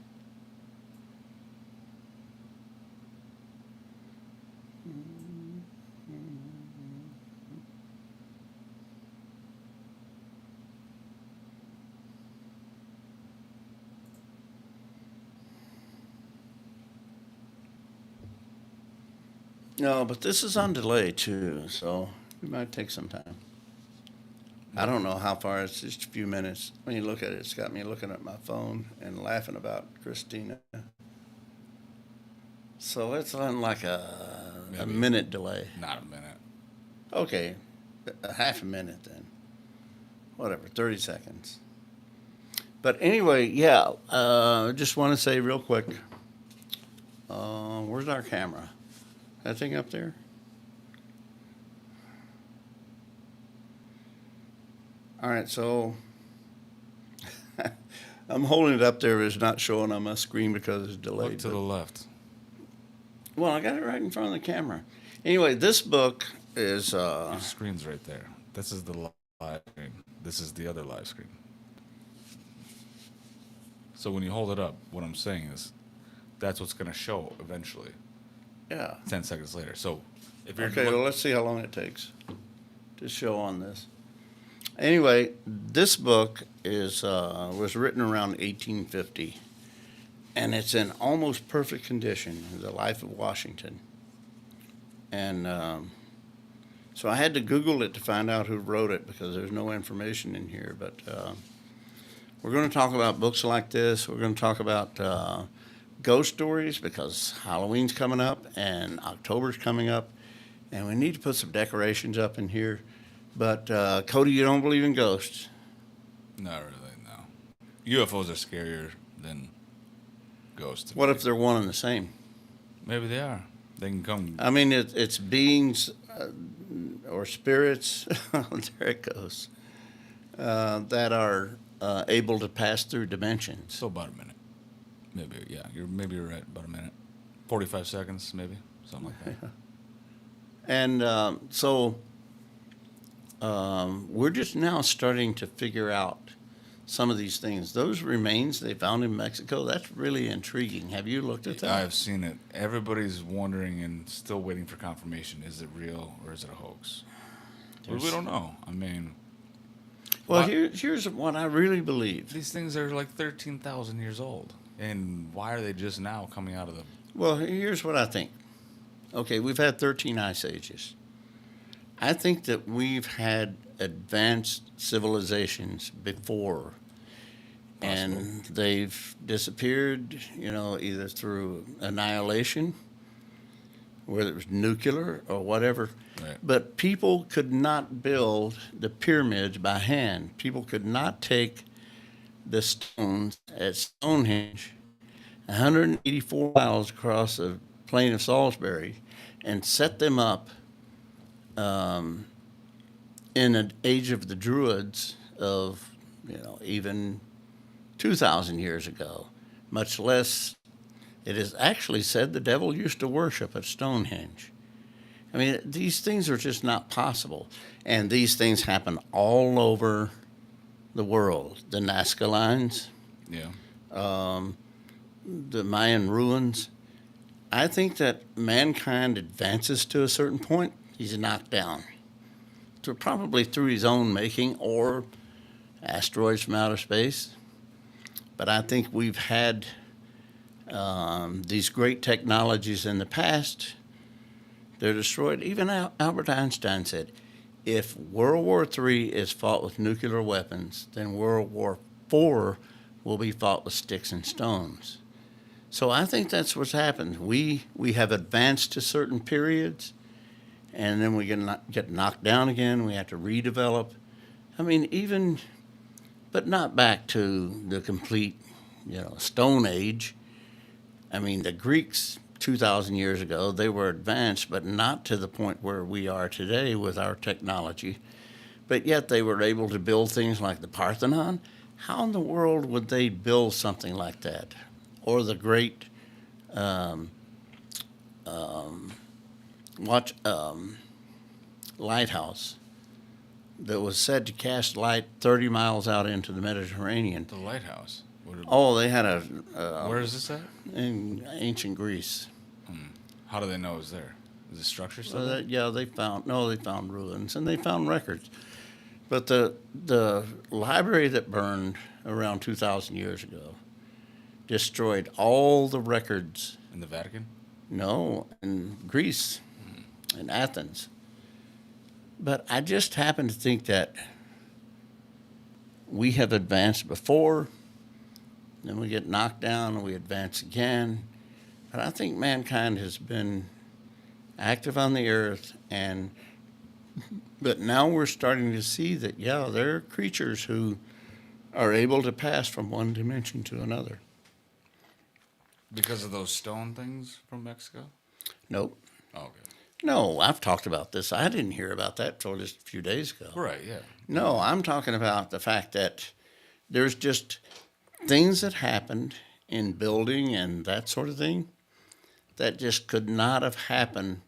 No, but this is on delay too, so it might take some time. I don't know how far. It's just a few minutes. When you look at it, it's got me looking at my phone and laughing about Christina. So it's on like a minute delay. Not a minute. Okay, a half a minute then. Whatever, 30 seconds. But anyway, yeah, just want to say real quick, where's our camera? That thing up there? All right, so I'm holding it up there. It's not showing on my screen because it's delayed. Look to the left. Well, I got it right in front of the camera. Anyway, this book is... Your screen's right there. This is the live screen. This is the other live screen. So when you hold it up, what I'm saying is that's what's going to show eventually. Yeah. 10 seconds later. So if you're... Okay, well, let's see how long it takes to show on this. Anyway, this book was written around 1850, and it's in almost perfect condition, The Life of Washington. And so I had to Google it to find out who wrote it because there's no information in here. But we're going to talk about books like this. We're going to talk about ghost stories because Halloween's coming up and October's coming up, and we need to put some decorations up in here. But, Cody, you don't believe in ghosts? Not really, no. UFOs are scarier than ghosts. What if they're one and the same? Maybe they are. They can come. I mean, it's beings or spirits, there it goes, that are able to pass through dimensions. So about a minute. Maybe, yeah. Maybe you're right. About a minute. 45 seconds, maybe. Something like that. And we're just now starting to figure out some of these things. Those remains they found in Mexico, that's really intriguing. Have you looked at that? I've seen it. Everybody's wondering and still waiting for confirmation. Is it real or is it a hoax? Well, we don't know. I mean... Well, here's what I really believe. These things are like 13,000 years old. And why are they just now coming out of the... Well, here's what I think. Okay, we've had 13 ice ages. I think that we've had advanced civilizations before, and they've disappeared, either through annihilation, whether it was nuclear or whatever. Right. But people could not build the pyramids by hand. People could not take the stones at Stonehenge, 184 miles across the plain of Salisbury, and set them up in an age of the Druids of, even 2,000 years ago, much less. It is actually said the devil used to worship at Stonehenge. I mean, these things are just not possible. And these things happen all over the world. The Nazca lines, Yeah. the Mayan ruins. I think that mankind advances to a certain point, he's knocked down. Probably through his own making or asteroids from outer space. But I think we've had these great technologies in the past. They're destroyed. Even Albert Einstein said, if World War III is fought with nuclear weapons, then World War IV will be fought with sticks and stones. So I think that's what's happened. We have advanced to certain periods, and then we get knocked down again. We have to redevelop. I mean, but not back to the complete, Stone Age. I mean, the Greeks 2,000 years ago, they were advanced, but not to the point where we are today with our technology. But yet they were able to build things like the Parthenon. How in the world would they build something like that? Or the great lighthouse that was said to cast light 30 miles out into the Mediterranean. The lighthouse. They had where is this at? In ancient Greece. How do they know it's there? Is the structure still Well, there? they found ruins and they found records. But the library that burned around 2,000 years ago destroyed all the records. In the Vatican? No, in Greece, in Athens. But I just happen to think that we have advanced before, then we get knocked down and we advance again. But I think mankind has been active on the earth, but now we're starting to see that, there are creatures who are able to pass from one dimension to another. Because of those stone things from Mexico? Nope. Oh, okay. No, I've talked about this. I didn't hear about that until just a few days ago. Right, yeah. No, I'm talking about the fact that there's just things that happened in building and that sort of thing that just could not have happened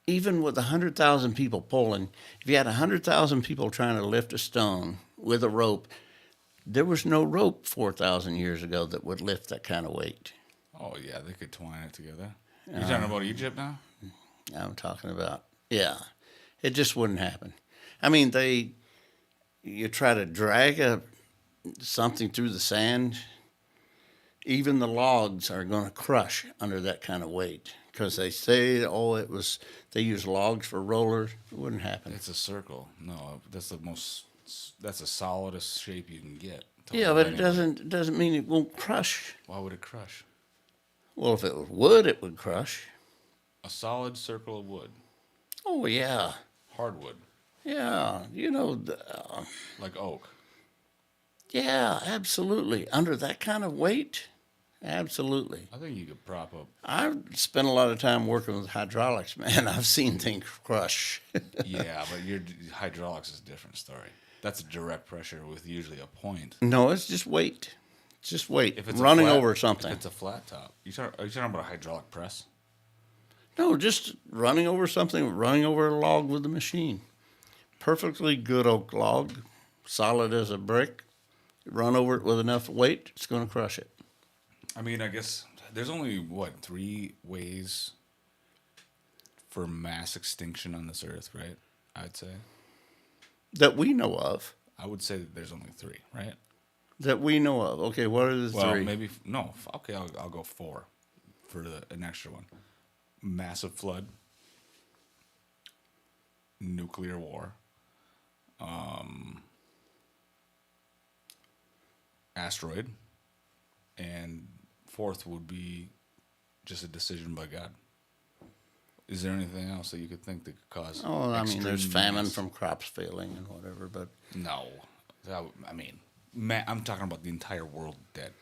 even with 100,000 people pulling. If you had 100,000 people trying to lift a stone with a rope, there was no rope 4,000 years ago that would lift that kind of weight. Oh, yeah, they could twine it together. You're talking about Egypt now? I'm talking about, it just wouldn't happen. I mean, you try to drag something through the sand, even the logs are going to crush under that kind of weight because they say, they use logs for rollers. It wouldn't happen. It's a circle. No, that's the solidest shape you can get. Yeah, but it doesn't mean it won't crush. Why would it crush? Well, if it was wood, it would crush. A solid circle of wood. Oh, yeah. Hardwood. Yeah, Like oak. Yeah, absolutely. Under that kind of weight, absolutely. I think you could prop up. I've spent a lot of time working with hydraulics, man. I've seen things crush. Yeah, but your hydraulics is a different story. That's direct pressure with usually a point. No, it's just weight. Just weight. If it's Running a flat, over If something. it's a flat top, are you talking about a hydraulic press? No, just running over something, running over a log with the machine. Perfectly good oak log, solid as a brick. Run over it with enough weight, it's going to crush it. I mean, I guess there's only, what, 3 ways for mass extinction on this earth, right? I'd say. That we know of. I would say that there's only 3, right? That we know of. Okay, what are the Well, three? maybe, no, okay, I'll go 4 for an extra one. Massive flood, nuclear war, asteroid, and 4th would be just a decision by God. Is there anything else that you could think that could cause? Oh, I mean, there's extreme famine mass? from crops failing and whatever, but No, I mean, I'm talking about the entire world dead.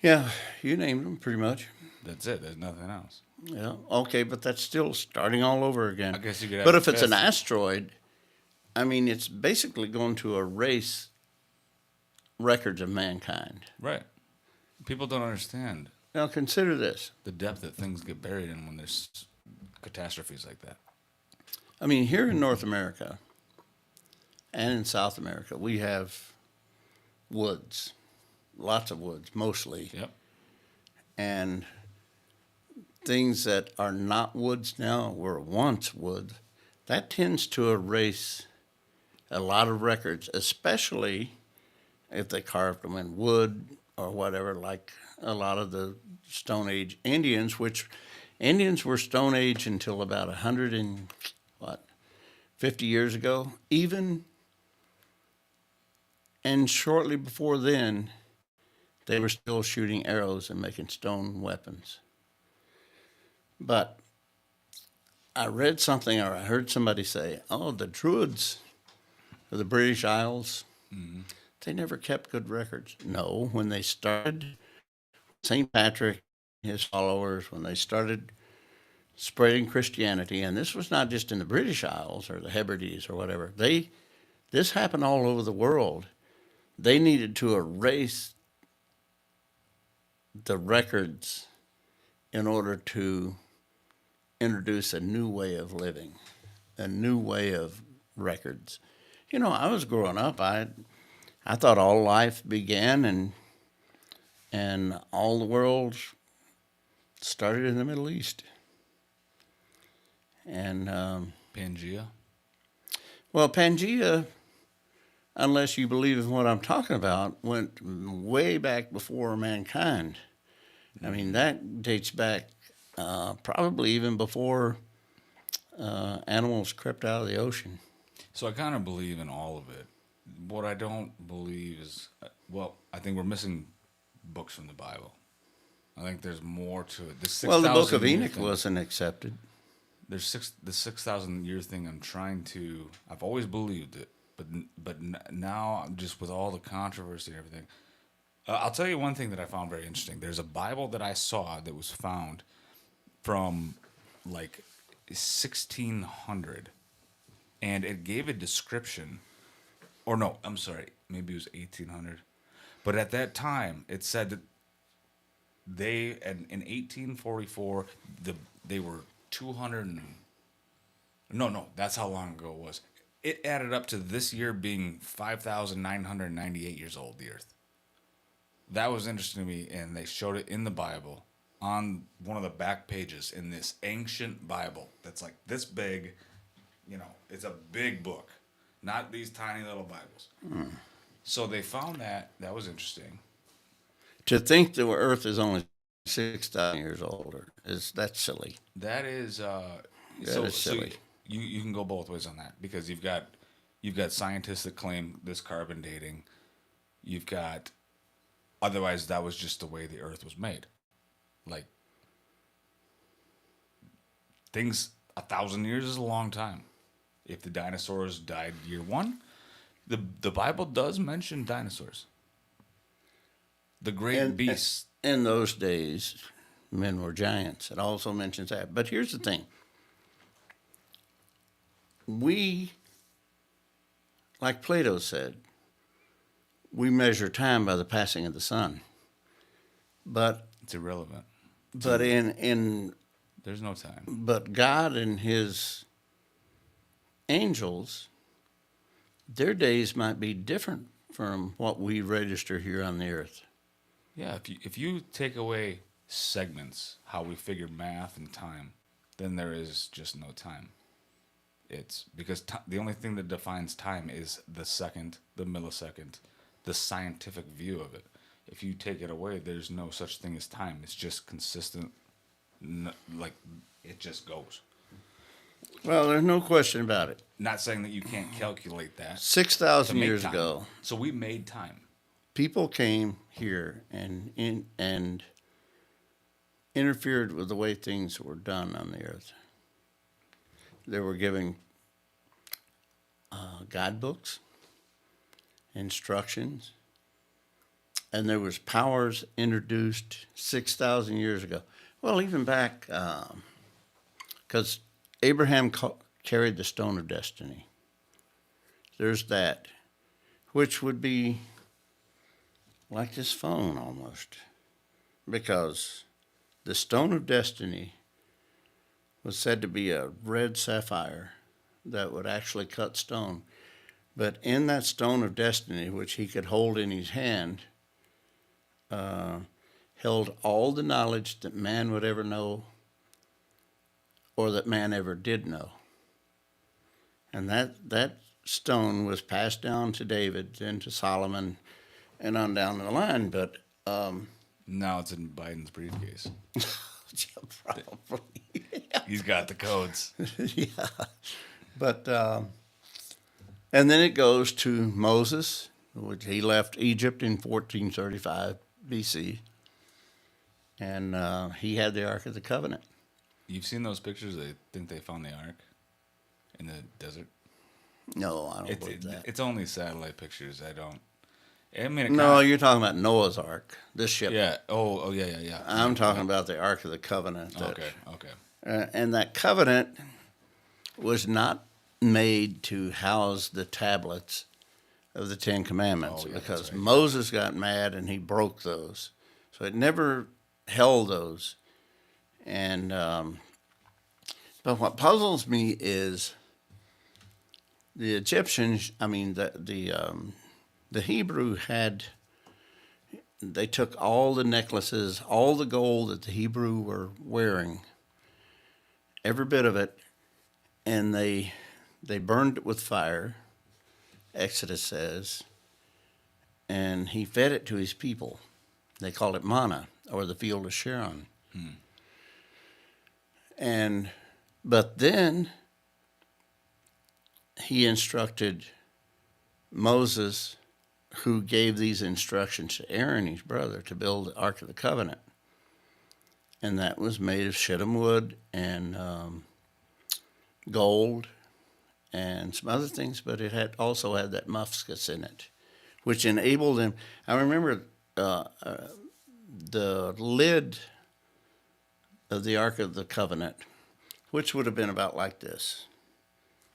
yeah, you named them pretty much. That's it. There's nothing else. Yeah, okay, but that's still starting all over again. I guess you could have But a if it's an fifth. asteroid, I mean, it's basically going to erase records of mankind. Right. People don't understand Now, consider this. the depth that things get buried in when there's catastrophes like that. I mean, here in North America and in South America, we have woods, lots of woods, mostly, Yep. and things that are not woods now were once wood. That tends to erase a lot of records, especially if they carved them in wood or whatever, like a lot of the Stone Age Indians, which Indians were Stone Age until about 50 years ago. Even and shortly before then, they were still shooting arrows and making stone weapons. But I read something or I heard somebody say, oh, the Druids of the British Isles, they never kept good records. No, when they started, St. Patrick, his followers, when they started spreading Christianity, and this was not just in the British Isles or the Hebrides or whatever, this happened all over the world. They needed to erase the records in order to introduce a new way of living, a new way of records. You know, I was growing up, I thought all life began and all the world started in the Middle East. And Pangea. well, Pangea, unless you believe in what I'm talking about, went way back before mankind. I mean, that dates back probably even before animals crept out of the ocean. So I kind of believe in all of it. What I don't believe is, I think we're missing books from the Bible. I think there's more to it. Well, the Book of 6,000 year Enoch thing- wasn't accepted. There's the 6,000 year thing. I've always believed it, but now I'm just with all the controversy and everything. I'll tell you one thing that I found very interesting. There's a Bible that I saw that was found from like 1600, and it gave a description. Or no, I'm sorry, maybe it was 1800. But at that time, it said that in 1844, they were 200. No, that's how long ago it was. It added up to this year being 5,998 years old, the Earth. That was interesting to me, and they showed it in the Bible on one of the back pages in this ancient Bible that's like this big. You know, it's a big book, not these tiny little Bibles. So they found that. That was interesting. To think the Earth is only 6,000 years older that's silly. That is That is silly. You can go both ways on that, because you've got scientists that claim this carbon dating. You've got otherwise that was just the way the Earth was made. Like things 1,000 years is a long time. If the dinosaurs died year 1, the Bible does mention dinosaurs. The great beasts. In those days, men were giants. It also mentions that. But here's the thing. like Plato said, we measure time by the passing of the sun. But It's irrelevant. but in There's no time. but God and his angels, their days might be different from what we register here on the earth. Yeah, if you take away segments, how we figure math and time, then there is just no time. It's because the only thing that defines time is the second, the millisecond, the scientific view of it. If you take it away, there's no such thing as time. It's just consistent, like it just goes. Well, there's no question about it. Not saying that you can't calculate that. 6,000 to make years time. ago, So we made time. people came here and interfered with the way things were done on the earth. They were giving guidebooks, instructions, and there was powers introduced 6,000 years ago. Well, even back, because Abraham carried the stone of destiny. There's that, which would be like this phone almost, because the stone of destiny was said to be a red sapphire that would actually cut stone. But in that stone of destiny, which he could hold in his hand, held all the knowledge that man would ever know or that man ever did know. And that stone was passed down to David, then to Solomon, and on down the line. But Now it's in Biden's briefcase. yeah, probably. He's got the codes. Yeah. But, and then it goes to Moses, which he left Egypt in 1435 BC. And he had the Ark of the Covenant. You've seen those pictures? They think they found the ark in the desert. No, I don't believe that. It's only satellite pictures. I mean, No, you're talking about Noah's Ark, this ship. Yeah. Oh, yeah. I'm talking about the Ark of the Covenant. Okay. And that covenant was not made to house the tablets of the Ten Commandments, Oh, yeah, because that's right. Moses got mad and he broke those. So it never held those. And but what puzzles me is the Egyptians. I mean, the Hebrew they took all the necklaces, all the gold that the Hebrew were wearing, every bit of it, and they burned it with fire, Exodus says, and he fed it to his people. They called it manna, or the field of Sharon. But then he instructed Moses, who gave these instructions to Aaron, his brother, to build the Ark of the Covenant. And that was made of shittim wood and gold and some other things, but it also had that muscus in it, which enabled them. I remember the lid of the Ark of the Covenant, which would have been about like this,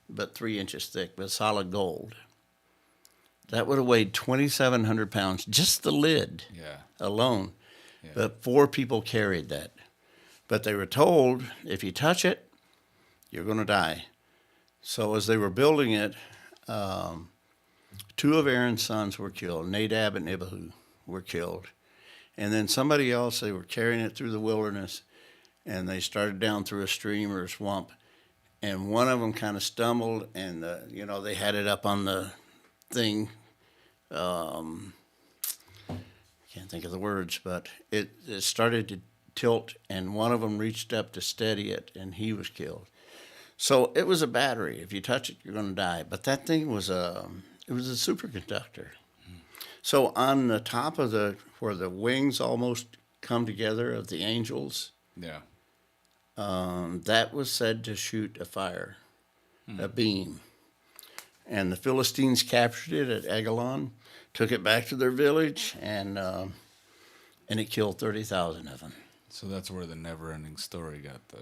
but 3 inches thick, with solid gold. That would have weighed 2,700 pounds, just the lid alone. Yeah. But 4 people carried that. But they were told, if you touch it, you're going to die. So as they were building it, 2 of Aaron's sons were killed. Nadab and Abihu were killed. And then somebody else, they were carrying it through the wilderness, and they started down through a stream or a swamp. And one of them kind of stumbled, and they had it up on the thing. Can't think of the words, but it started to tilt, and one of them reached up to steady it, and he was killed. So it was a battery. If you touch it, you're going to die. But that thing was a superconductor. So on the top of where the wings almost come together of the angels, that was said to shoot a fire, a beam. And the Philistines captured it at Eglon, took it back to their village, and it killed 30,000 of them. So that's where the never-ending story got the.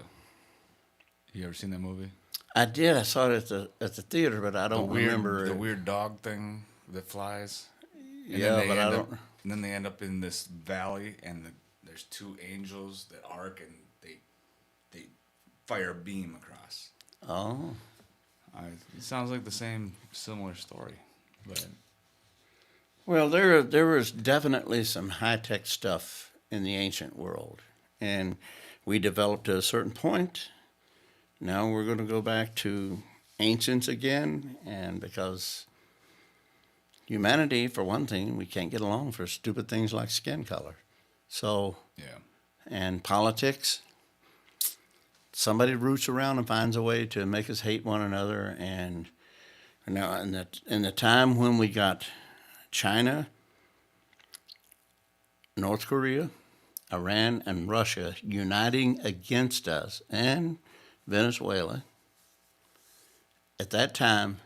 You ever seen that movie? I did. I saw it at the theater, but I don't remember The it. weird dog thing that flies. And then Yeah, they but I end don't. up, and then they end up in this valley, and there's two angels that arc, and they fire a beam across. Oh, It sounds like the same similar story, but well, there was definitely some high tech stuff in the ancient world, and we developed to a certain point. Now we're going to go back to ancients again, and because humanity, for one thing, we can't get along for stupid things like skin color. So, yeah, and politics, somebody roots around and finds a way to make us hate one another. And now, in the time when we got China, North Korea, Iran, and Russia uniting against us, and Venezuela, at that time,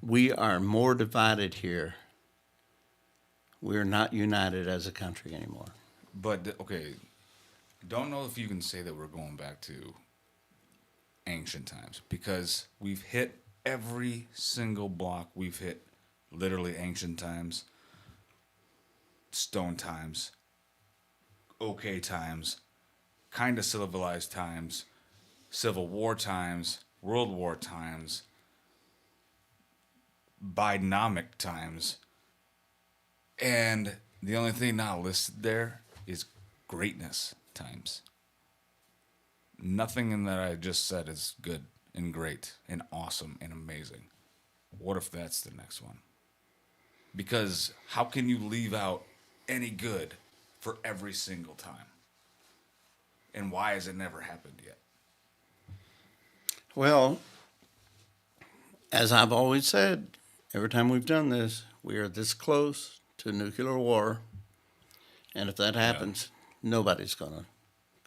we are more divided here. We're not united as a country anymore. but okay, don't know if you can say that we're going back to ancient times because we've hit every single block. We've hit literally ancient times, stone times, okay times, kind of civilized times, Civil War times, World War times, Bidenomic times, and the only thing not listed there is greatness times. Nothing in that I just said is good and great and awesome and amazing. What if that's the next one? Because how can you leave out any good for every single time? And why has it never happened yet? Well, as I've always said, every time we've done this, we are this close to nuclear war, and if that happens, nobody's gonna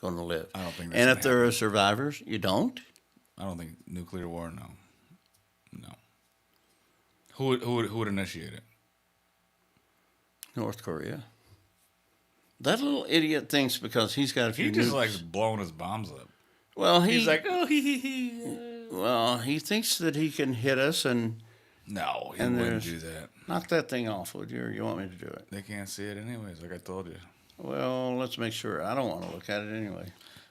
live. I don't think that's And gonna if there happen. are survivors, you don't. I don't think nuclear war. No, no. Who would initiate it? North Korea. That little idiot thinks because he's got a few He just nukes. likes blowing his bombs up. Well, He's like, oh, he. well, he thinks that he can hit us and No, he And wouldn't there's- do that. knock that thing off, would you? Or you want me to do it? They can't see it anyways, like I told you. Well, let's make sure. I don't want to look at it anyway.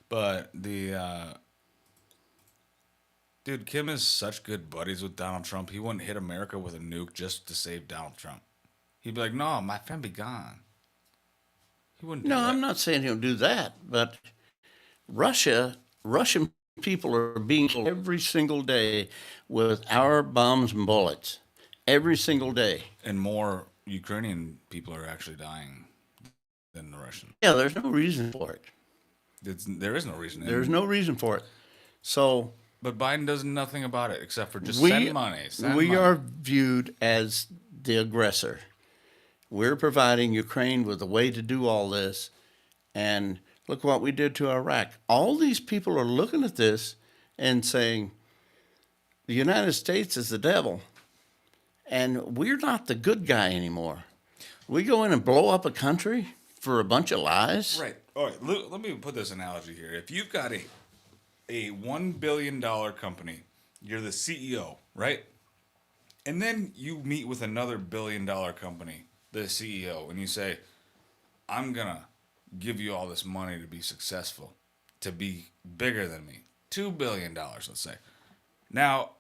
But dude, Kim is such good buddies with Donald Trump. He wouldn't hit America with a nuke just to save Donald Trump. He'd be like, no, my friend be gone. He wouldn't do No, that. I'm not saying he'll do that, but Russian people are being killed every single day with our bombs and bullets. Every single day. And more Ukrainian people are actually dying than the Russians. Yeah, there's no reason for it. There is no reason. There's no reason for it. So But Biden does nothing about it except for just we send money. Send we money. are viewed as the aggressor. We're providing Ukraine with a way to do all this, and look what we did to Iraq. All these people are looking at this and saying the United States is the devil, and we're not the good guy anymore. We go in and blow up a country for a bunch of lies. Right. All right. Let me put this analogy here. If you've got a $1 billion company, you're the CEO, right? And then you meet with another $1 billion company, the CEO, and you say, I'm going to give you all this money to be successful, to be bigger than me. $2 billion, let's say. Now,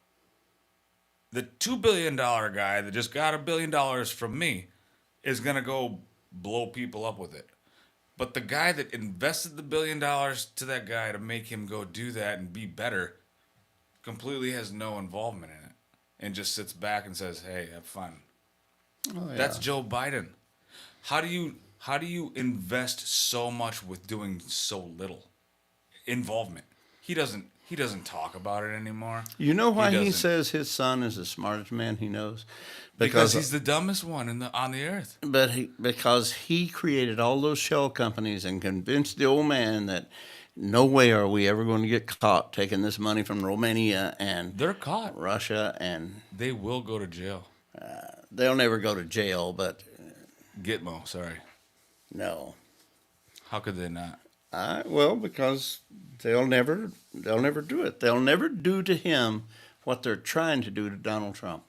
the $2 billion guy that just got $1 billion from me is going to go blow people up with it. But the guy that invested the $1 billion to that guy to make him go do that and be better completely has no involvement in it and just sits back and says, hey, have fun. Oh, yeah. That's Joe Biden. How do you invest so much with doing so little involvement? He doesn't talk about it anymore. You know why he doesn't. says his son is the smartest man he knows? Because he's the dumbest one on the earth. Because he created all those shell companies and convinced the old man that no way are we ever going to get caught taking this money from Romania and They're caught. Russia, and They will go to jail. they'll never go to jail, but Gitmo, sorry. no. How could they not? Well, because They'll never do it. They'll never do to him what they're trying to do to Donald Trump.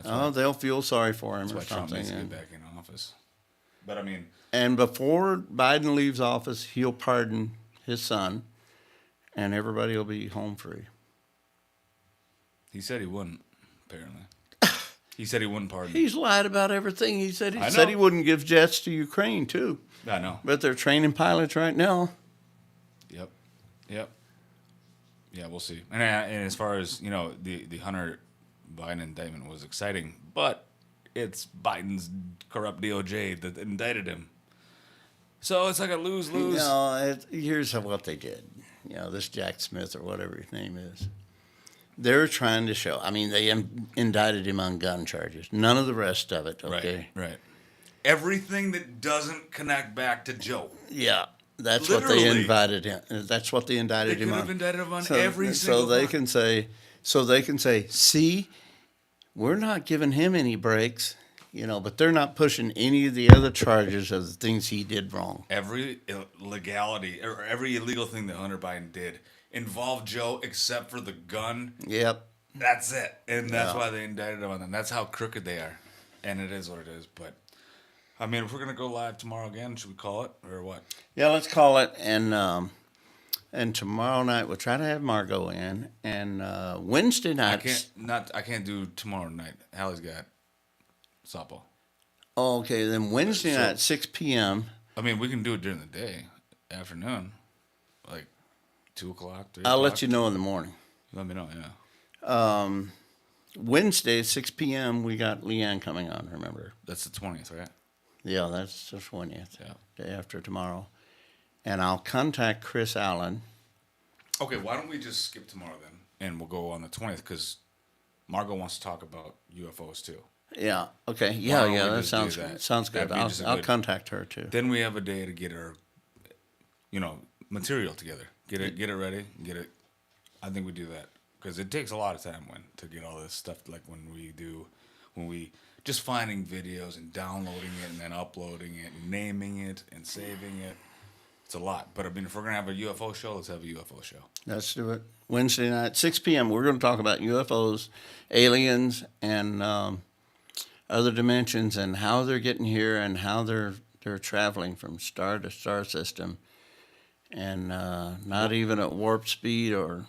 They'll feel sorry for him That's or why Trump something. needs to get back in office. But I mean, And before Biden leaves office, he'll pardon his son, and everybody will be home free. he said he wouldn't. Apparently, he said he wouldn't pardon. He's lied about everything. He said I said know. he wouldn't give jets to Ukraine too. I know. But they're training pilots right now. Yep. Yeah, we'll see. And as far as the Hunter Biden indictment was exciting, but it's Biden's corrupt DOJ that indicted him. So it's like a lose-lose. Here's what they did. This Jack Smith or whatever his name is. They're trying to show. I mean, they indicted him on gun charges. None of the rest of it. Okay. Right. Everything that doesn't connect back to Joe. Yeah. That's what they invited him. That's what they indicted him on. They could have indicted him on every single thing. So they can say, see, we're not giving him any breaks, but they're not pushing any of the other charges of the things he did wrong. Every illegality or every illegal thing that Hunter Biden did involved Joe except for the gun. Yep. That's it. And that's why they indicted him on them. That's how crooked they are. And it is what it is. But I mean, if we're gonna go live tomorrow again, should we call it or what? Yeah, let's call it. And tomorrow night we'll try to have Margot in. And Wednesday night. I can't do tomorrow night. Hallie's got softball. Oh, okay. Then Wednesday night, 6 p.m. I mean, we can do it during the day, afternoon, like 2 o'clock. 3 I'll o'clock. let you know in the morning. Let me know. Yeah. Wednesday, 6 p.m. We got Leanne coming on. Remember? That's the 20th, right? Yeah, that's the 20th. Yeah. Day after tomorrow. And I'll contact Chris Allen. Okay, why don't we just skip tomorrow then, and we'll go on the 20th because Margot wants to talk about UFOs too. Yeah. Okay. Why Yeah. don't we Yeah. That just do sounds that? sounds good. That'd be just a I'll good- contact her too. Then we have a day to get our, material together. Get it ready. I think we do that because it takes a lot of time to get all this stuff. Like when we just finding videos and downloading it and then uploading it, and naming it and saving it. It's a lot. But I mean, if we're gonna have a UFO show, let's have a UFO show. Let's do it. Wednesday night, 6 p.m. We're going to talk about UFOs, aliens, and other dimensions, and how they're getting here, and how they're traveling from star to star system, and not even at warp speed or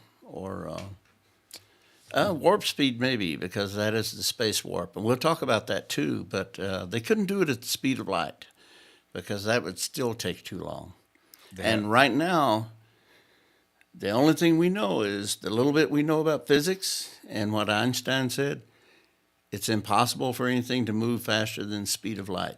warp speed maybe, because that is the space warp, and we'll talk about that too. But they couldn't do it at the speed of light because that would still take too long. And right now, the only thing we know is the little bit we know about physics and what Einstein said. It's impossible for anything to move faster than the speed of light.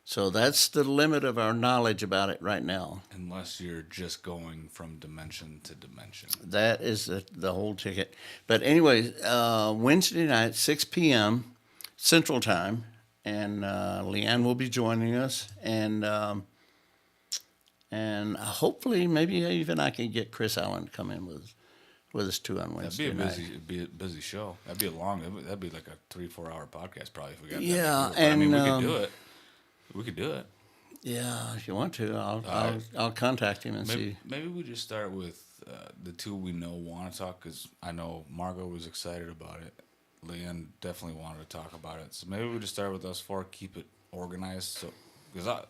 So that's the limit of our knowledge about it right now. Unless you're just going from dimension to dimension. That is the whole ticket. But anyways, Wednesday night, 6 p.m. Central Time, and Leanne will be joining us, and hopefully, maybe even I can get Chris Allen to come in with us too on Wednesday night. It'd be a busy show. That'd be that'd be like a 3-4 hour podcast probably if we got that. Yeah, I mean, we could and do it. We could do it. yeah, if you want to, I'll contact him and see. Maybe we just start with the two we know want to talk, because I know Margot was excited about it. Leanne definitely wanted to talk about it. So maybe we just start with us four, keep it organized. So, because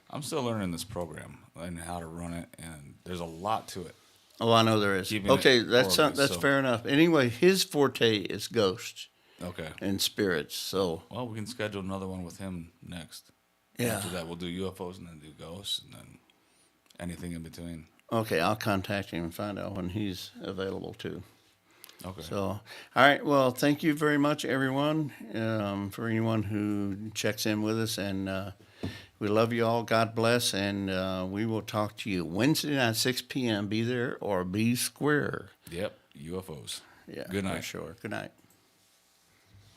I'm still learning this program and how to run it, and there's a lot to it. Oh, I know there is. Keeping Okay, it that's organized, fair enough. Anyway, his forte is ghosts Okay. and spirits. So Well, we can schedule another one with him next. yeah, After that, we'll do UFOs and then do ghosts and then anything in between. okay, I'll contact him and find out when he's available too. Okay. So, all right. Well, thank you very much, everyone, for anyone who checks in with us, and we love you all. God bless, and we will talk to you Wednesday night, 6 p.m. Be there or be square. Yep. UFOs. Yeah. Good for night. sure. Good night.